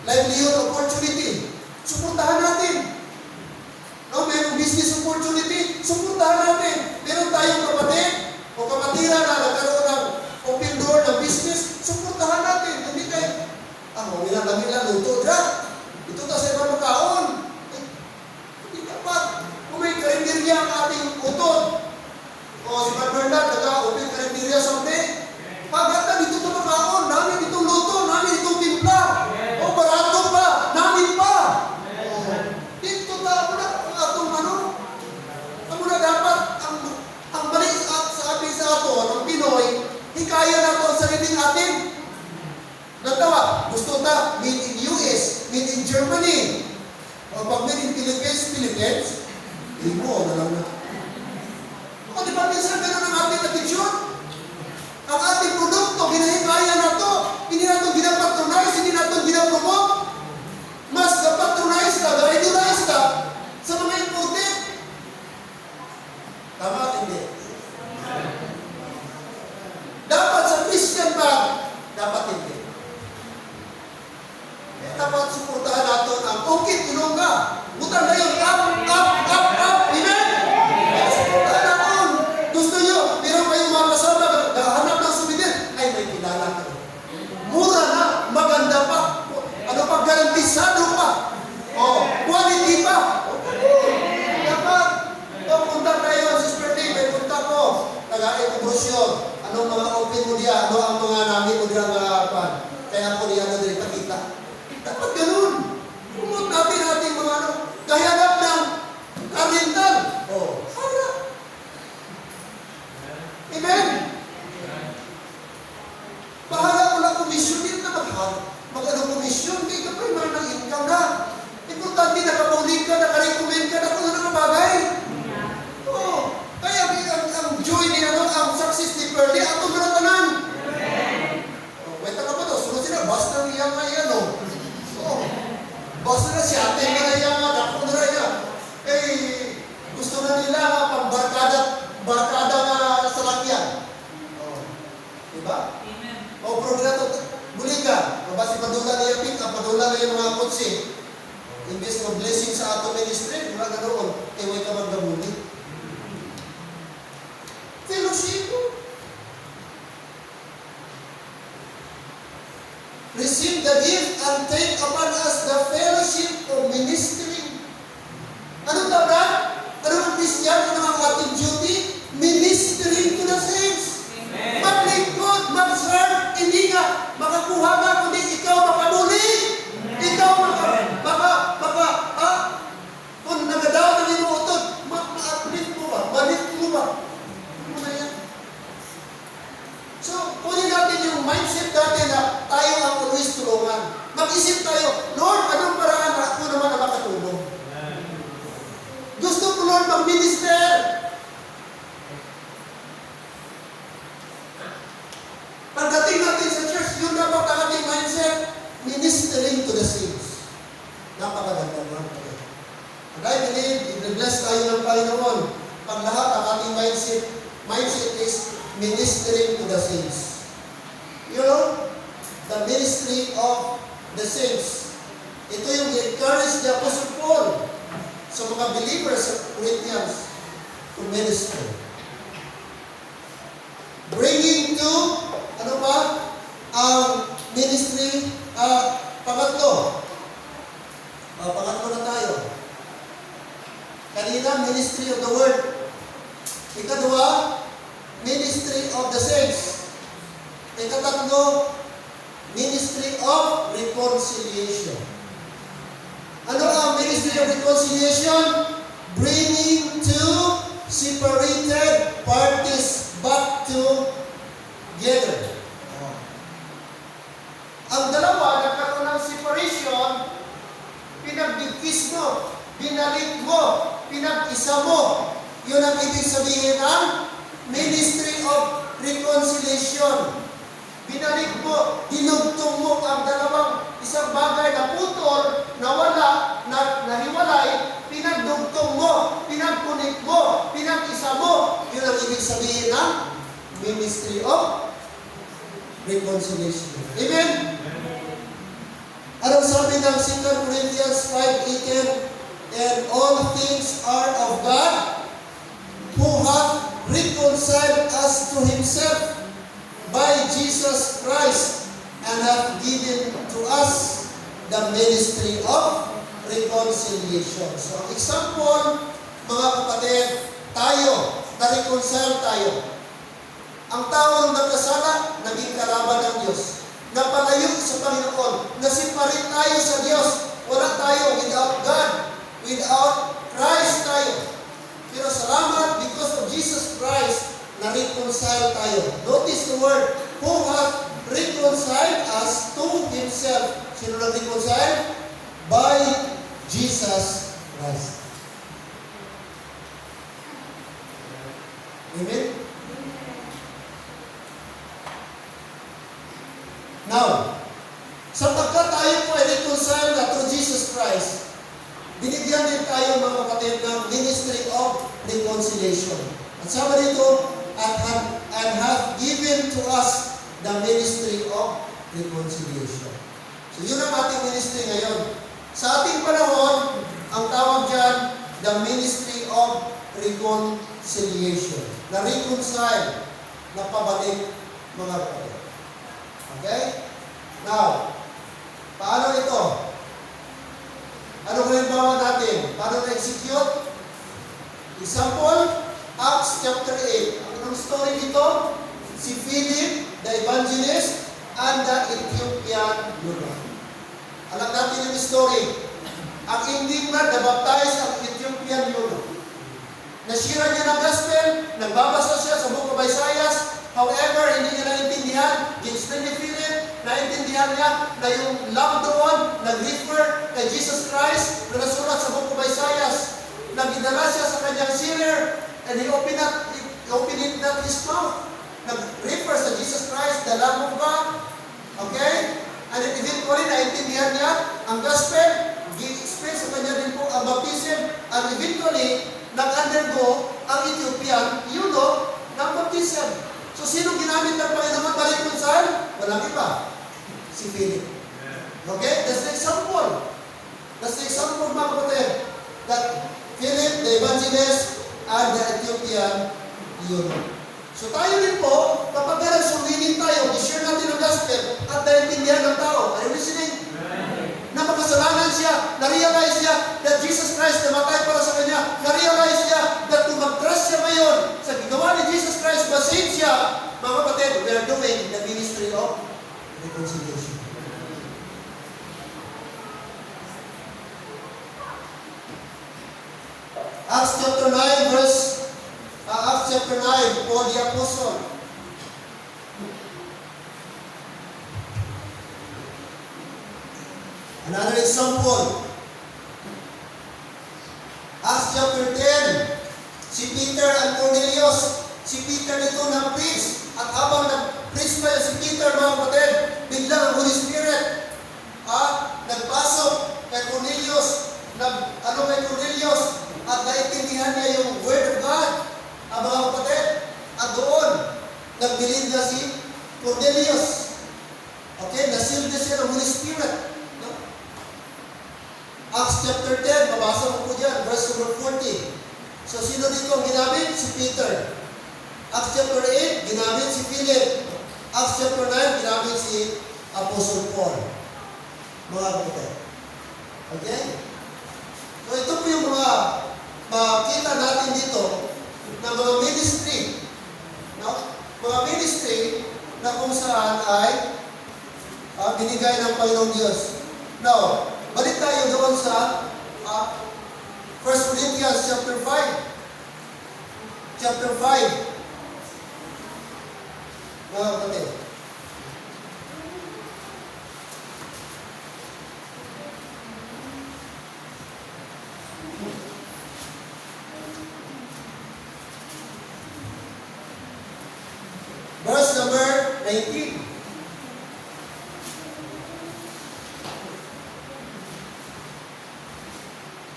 Speaker 1: livelihood opportunity. Suportahan natin. No, merong business opportunity. Suportahan natin. Meron tayong kapatid o kapatira na nagkaroon ng open door ng business. Suportahan natin. Hindi kayo, lamig-lamig luto dyan. Ito ta sa ibang makaon. Hindi dapat. Kung may karinderya ang ating utod, o si Brad Bernard, nag-open karinderya someday, pagkata dito ito makaon, namin itong luto, namin itong timpla. O barato pa, namin pa. Dito ta, ang atong ang dapat, ang balik sa ating sa ato, ang Pinoy, hikaya na ito ang sariling atin. Natawa, gusto ta, made in US, made in Germany. O pag made in Philippines, hindi mo, na lang na. O di ba minsan ganun ang ating attitude? Ang ating produkto, ginahikaya na ito. Hindi na ito ginapatronize, hindi na ito ginapromote. Mas gapatronize ka, ga-regularize ka sa mga imported. Tama at hindi? Dapat sa Christian ba? Dapat hindi. Dapat suportahan natin ang ukit, tulong ka. Butang na yun, up. Amen? Suportahan natin. Gusto nyo, meron kayong mga kasama, nakahanap ng souvenir, ay may kilala ka. Mura na, maganda pa. Ano pa, garantisado pa. Quality pa. Dapat, punta tayo, Sister Lee, may punta ko. Taga-ecobrosyon. Anong mga open mo diya? Ano ang mga namin mo diya mga pan? Kaya ako niya na din pakita. Dapat ganun. Promote natin ating mga kahanap ng karintal. Harap. Amen? Bahala mo na komisyon, hindi na mag-ano komisyon, hindi ka pa yung ng income na. Importante nakapulik ka, nakarecommend ka na kung ano na bagay. Kaya ang joy ni ang success ni Pearly, ato manatanan. Wait ka pa to, sunod sila, basta niya nga yan, basta na si ate nga na yan, ako na yan. Gusto na nila pambarkada nga sa lakyan. Diba?
Speaker 2: Amen.
Speaker 1: Programa to, muli ka, mabasi padula niya pink, ang padula na yung mga kutsi. Imbes ng blessing sa ato ministry, wala ka doon, way ka magdamuli. Fellowship. Receive the gift and take upon us the fellowship of ministering. Ano tawag? Ano ang Christian? Ano ang ating duty? Ministering to the saints. Maglingkod, mag-serve, hindi nga makakuha ka, kundi ikaw makabuli. Ikaw kung nagadaw ng inuutod, ma-uplift mo ba? Ma-lift mo ba? Ano na yan? So, kunin natin yung mindset natin na tayo ang always tulungan. Mag-isip tayo, Lord, anong paraan na ako naman na makatulong? Gusto ko, Lord, mag-minister. Pagdating natin sa church, yun dapat ang ating ministering to the saints. Napakaganda mga kapatid. And I believe, i-bless tayo ng Panginoon. Pag lahat ang ating mindset is ministering to the saints. You know, the ministry of the saints. Ito yung encourage the Apostle Paul sa mga believers sa Corinthians to minister. Bringing to, ano ba, ang ministry, pangatlo. Pangatlo na tayo. Kanina, ministry of the word. Ikadwa, ministry of the saints. Ikatatlo, ministry of reconciliation. Ano ang ministry of reconciliation? Bringing two separated parties back together. Ang dalawa, nagkaroon ng separation, pinagbigkis mo, binalik mo, pinag-isa mo. Yun ang ibig sabihin ng ministry of reconciliation. Binalik mo, dinugtong mo ang dalawang isang bagay na putol, nawala, nahiwalay, pinagdugtong mo, pinagpunit mo, pinag-isa mo. Yun ang ibig sabihin ng ministry of reconciliation. Amen? Anong sabi ng 2 Corinthians 5:18? And all things are of God, who hath reconciled us to himself by Jesus Christ, and hath given to us the ministry of reconciliation. So, example, mga kapatid, tayo, na-reconcile tayo. Ang taong nagkasala, naging kalaban ng Diyos. Napalayo sa Panginoon. Nasiparit tayo sa Diyos. Wala tayo without God. Without Christ tayo. Pero salamat, because of Jesus Christ, na-reconcile tayo. Notice the word, who hath reconciled us to himself. Sino nag-reconcile? By Jesus Christ. Amen? Now, sapagkat tayo po ay reconcile na through Jesus Christ, binigyan din tayo mga kapatid ng ministry of reconciliation. At sabi dito, and hath given to us the ministry of reconciliation. So yun ang ating ministry ngayon. Sa ating panahon, ang tawag dyan, the ministry of reconciliation. Na-reconcile, na pabalik mga kapatid. Okay? Now, paano ito? Anong halimbawa natin? Paano na-execute? Example, Acts chapter 8. Anong story dito? Si Philip, the evangelist, and the Ethiopian woman. Alam natin yung story. Ang hindi na nabaptize ang Ethiopian woman. Nasira niya ng gospel, nagbabasa siya sa Book of Isaiah. However, hindi niya naintindihan. Ginstein ni Philip, naintindihan niya na yung love doon, nag-refer kay Jesus Christ na nasulat sa Book of Isaiah. Nagdala siya sa kanyang sinner, and he opened not his mouth. Nag-refer sa Jesus Christ, the Lamb of God. Okay? And eventually, naintindihan niya ang gospel, gi-explain sa kanya din po ang baptism, and eventually, nag-undergo ang Ethiopian, ng baptism. So, sino ginamit ng Panginoon para reconcile? Walang iba. Si Philip. Okay? That's the example. That's the example, mga kapatid, that Philip, the evangelist, and the Ethiopian, So, tayo din po, kapag nagsungilin tayo, i-share natin ang gospel at naintindihan ng tao. Are you listening? Na makasalanan siya, na-realize niya that Jesus Christ namatay para sa kanya, na-realize niya that kung mag-trust siya ngayon sa ginawa ni Jesus Christ, masave siya. Mga kapatid, we are doing the ministry of reconciliation. Acts chapter 9, Acts chapter 9, Paul the Apostle. Another example. Acts chapter 10, si Peter and Cornelius. Si Peter dito na-preach. At habang nag-preach pa si Peter, mga kapatid, biglang ang Holy Spirit nagbilin na si Cornelius. Okay, nasilda siya ng Holy Spirit. No? Acts chapter 10, mabasa mo po dyan, verse number 40. So, sino dito ang ginamit? Si Peter. Acts chapter 8, ginamit si Philip. Acts chapter 9, ginamit si Apostle Paul. Mga kapatid. Okay? So, ito po yung mga makita natin dito na mga ministry. No? Mga ministry na kung saan ay binigay ng Panginoong Diyos. Now, balik tayo doon sa 1 Corinthians chapter 5. Chapter 5. Mga kapatid. Verse number 19.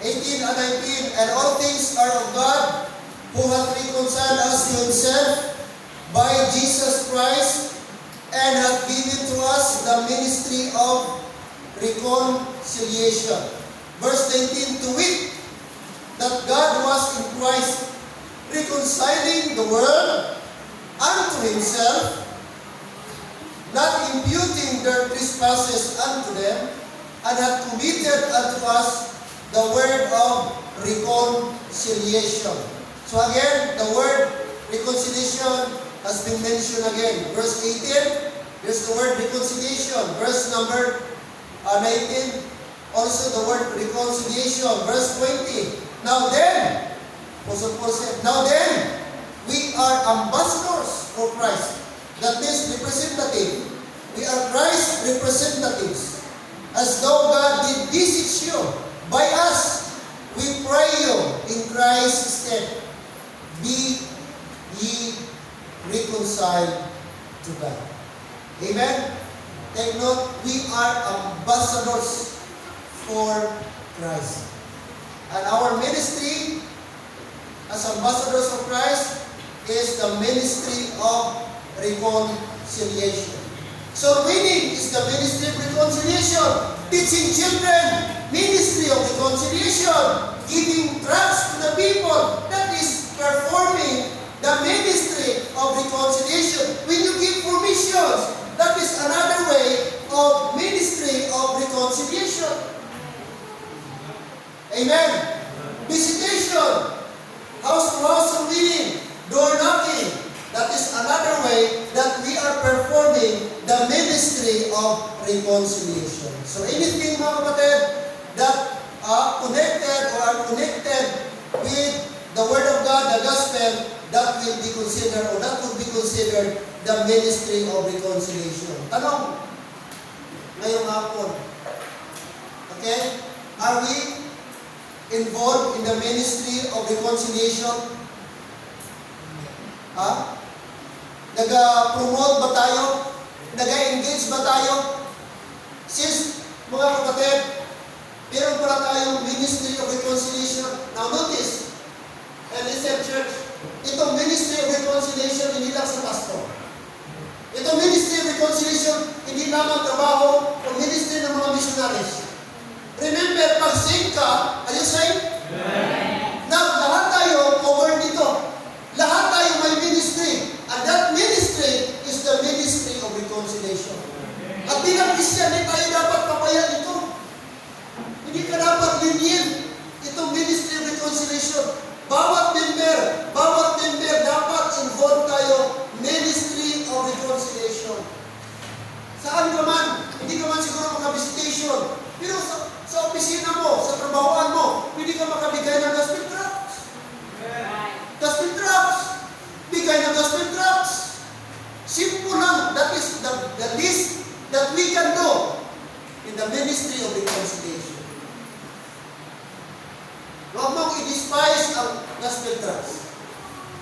Speaker 1: And 19, and all things are of God, who hath reconciled us to himself by Jesus Christ, and hath given to us the ministry of reconciliation. Verse 19, to wit, that God was in Christ reconciling the world unto himself, not imputing their trespasses unto them, and hath committed unto us the word of reconciliation. So again, the word reconciliation has been mentioned again. Verse 18, there's the word reconciliation. Verse number 19, also the word reconciliation. Verse 20, now then, Apostle Paul said, now then, we are ambassadors for Christ. That means representative. We are Christ's representatives. As though God did beseech you by us, we pray you in Christ's stead, be ye reconciled to God. Amen? Take note, we are ambassadors for Christ. And our ministry as ambassadors of Christ is the ministry of reconciliation. So reading is the ministry of reconciliation. Teaching children, ministry of reconciliation. Giving tracts to the people, that is performing the ministry of reconciliation. When you give for missions, that is another way of ministry of reconciliation. Amen. Visitation, house to house of reading, door knocking. That is another way that we are performing the ministry of reconciliation. So anything, mga kapatid, that connected or are connected with the Word of God, the Gospel, that will be considered or that would be considered the ministry of reconciliation. Tanong, ngayong hapon, okay, are we involved in the ministry of reconciliation? Nag-promote ba tayo? Nag-engage ba tayo? Since, mga kapatid, meron pala tayong ministry of reconciliation. Now notice, and listen church, itong ministry of reconciliation hindi lang sa pastor. Itong ministry of reconciliation hindi lamang trabaho o ministry ng mga missionaries. Remember, pag saved ka, are you saved? Now, lahat tayo covered dito. Lahat tayo may ministry. And that ministry is the ministry of reconciliation. At bilang Christian, hindi tayo dapat papaya nito. Hindi ka dapat linyin itong ministry of reconciliation. Bawat member dapat involved tayo ministry of reconciliation. Saan ka man, hindi ka man siguro maka-visitation. Pero sa opisina mo, sa trabahoan mo, hindi ka makabigay ng gospel tracts. Gospel tracts. Bigay ng gospel tracts. Simple lang. That is the least that we can do in the ministry of reconciliation. Huwag mong i-despise ang gospel tracts.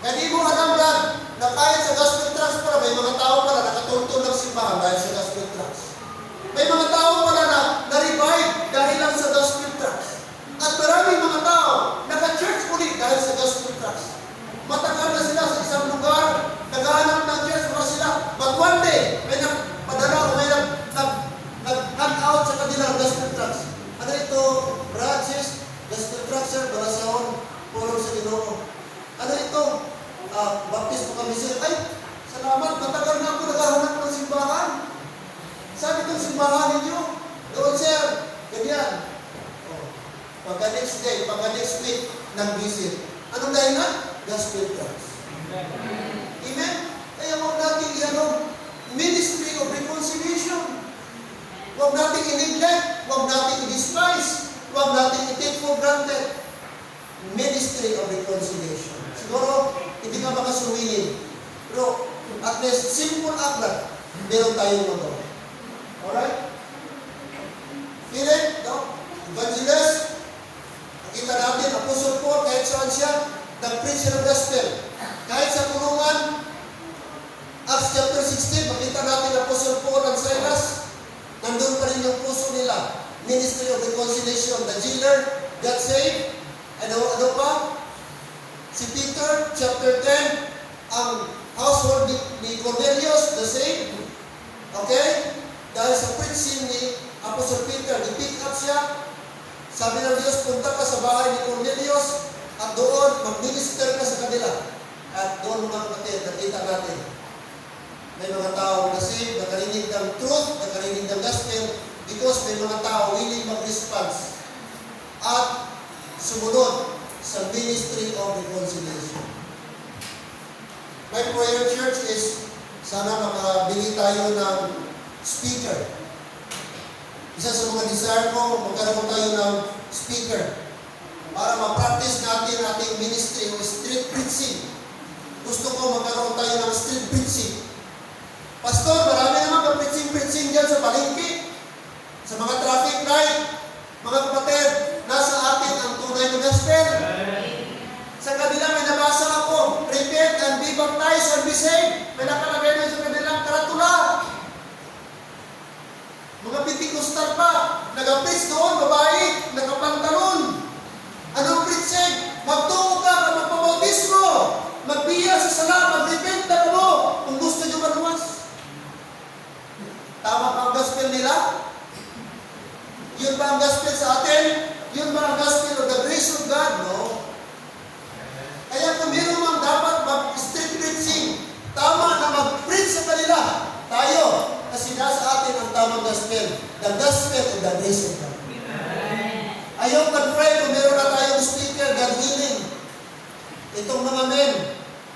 Speaker 1: Kaya di mo alam na kahit sa gospel tracts pala, may mga tao pala nakatuntun ng simbahan dahil sa gospel tracts. May mga tao pala na-revive dahil lang sa gospel tracts. At maraming mga tao naka-church ulit dahil sa gospel tracts. Matagal na sila sa isang lugar, naghahanap ng church, huwag natin i-despise, huwag natin i-take for granted. Ministry of reconciliation. Siguro, hindi ka makasumilin. Pero, at least, simple act lang, meron tayong magawa. Alright? Philip, no? Evangelist, nakita natin, Apostle Paul, kahit saan siya, nag-preach ng gospel. Kahit sa kulungan, Acts chapter 16, makita natin Apostle Paul and Silas, nandun pa rin yung puso nila. Ministry of reconciliation. The jailer got saved. Ano pa? Si Peter, chapter 10, ang household ni Cornelius, the same. Okay? Dahil sa preaching ni Apostle Peter, i-pick up siya. Sabi ng Diyos, punta ka sa bahay ni Cornelius at doon mag-minister ka sa kanila. At doon mga kapatid, nakita natin, may mga tao na save, nakarinig ng truth, nakarinig ng gospel, because may mga tao willing mag-response at sumunod sa ministry of reconciliation. My prayer, church, is sana makabili tayo ng speaker. Isa sa mga desire ko, magkaroon tayo ng speaker para ma-practice natin ating ministry o street preaching. Gusto ko magkaroon tayo ng street preaching. Pastor, marami naman ka-preaching dyan sa palengke, sa mga traffic light. Mga kapatid, nasa atin ang tunay na gospel. Sa kanila may nabasa ako, repent and be baptized and be saved. May nakalagay na sa kanilang karatula. Mga Pentecostal pa, nag-preach doon, babae, nakapantalon. Anong preaching? Magtungo ka, magpabautismo, magbiya sa sala, mag-repent na mo, kung gusto nyo maluwas. Tama pa ang gospel nila? Yun ba ang gospel sa atin? Yun ba ang gospel of the grace of God? No. Kaya kung meron mang dapat mag-street preaching, tama na mag-preach sa kanila, tayo, kasi nasa atin ang tamang gospel. The gospel of the grace of God. Ayaw mag-pray kung meron na tayong speaker, God willing. Itong mga men,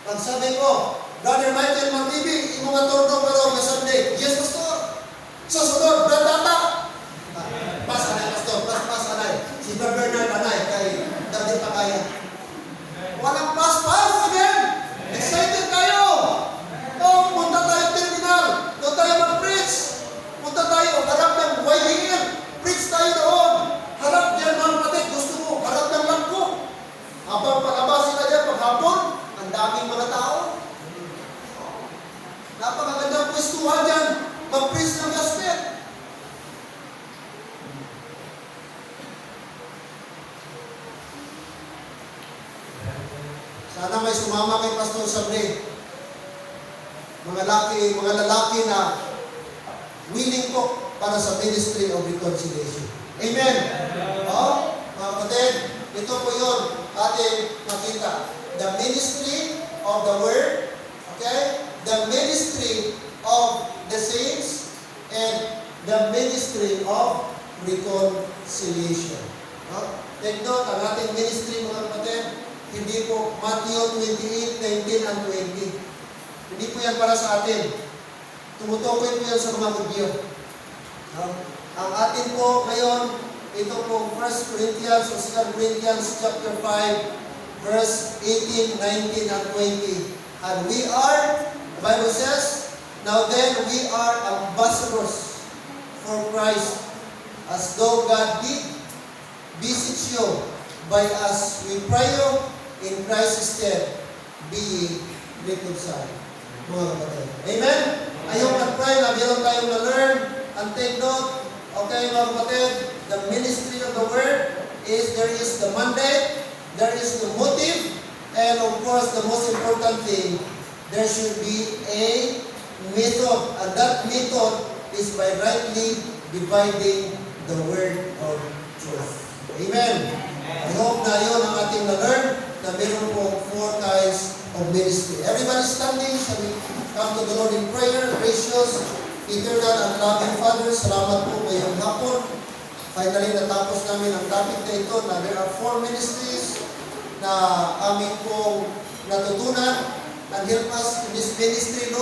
Speaker 1: pag sabi ko, Brother Michael Martibi, yung mga turno pero na Sunday. Yes, Pastor. Susunod, Brother Tata. Pasanay, Pastor. Pasanay. Si Brother Bernard Anay, kay David Pakaya. Walang pas again. Excited tayo. Punta tayo terminal. Doon tayo mag-preach. Punta tayo, harap ng YBM. Preach tayo doon. Harap dyan mga kapatid. Gusto mo, harap ng langko. Habang palabas sila dyan, paghapon, ang daming mga tao. Napakagandang pwestuhan dyan. Mag-preach ng gospel. Sana may sumama kay Pastor Sabre. Mga lalaki na willing po para sa ministry of reconciliation. Amen. Mga kapatid, ito po yun ating makita. The ministry of the word, okay? The ministry of the saints, and the ministry of reconciliation. Take note, ang ating ministry, mga kapatid, hindi po Matthew 28, 19 and 20. Hindi po yan para sa atin. Tumutukoy po yan sa mga Hudyo. Ang atin po ngayon, ito po 1 Corinthians o 2 Corinthians chapter 5, verse 18, 19, and 20. And we are, the Bible says, now then we are ambassadors for Christ, as though God did visit you by us. We pray you in Christ's stead, be reconciled. Mga kapatid. Amen? Ayaw mag-pray na meron tayong na-learn and take note. Okay, mga kapatid, the ministry of the word is, there is the mandate, there is the motive, and of course, the most important thing, there should be a method, and that method is by rightly dividing the word of truth. Amen? I hope na yun ang ating na-learn, na meron po 4 kinds of ministry. Everybody standing, shall we come to the Lord in prayer? Gracious, eternal and loving Father, salamat po ngayong hapon. Finally, natapos namin ang topic na ito na there are 4 ministries na aming pong natutunan and help us in this ministry, Lord.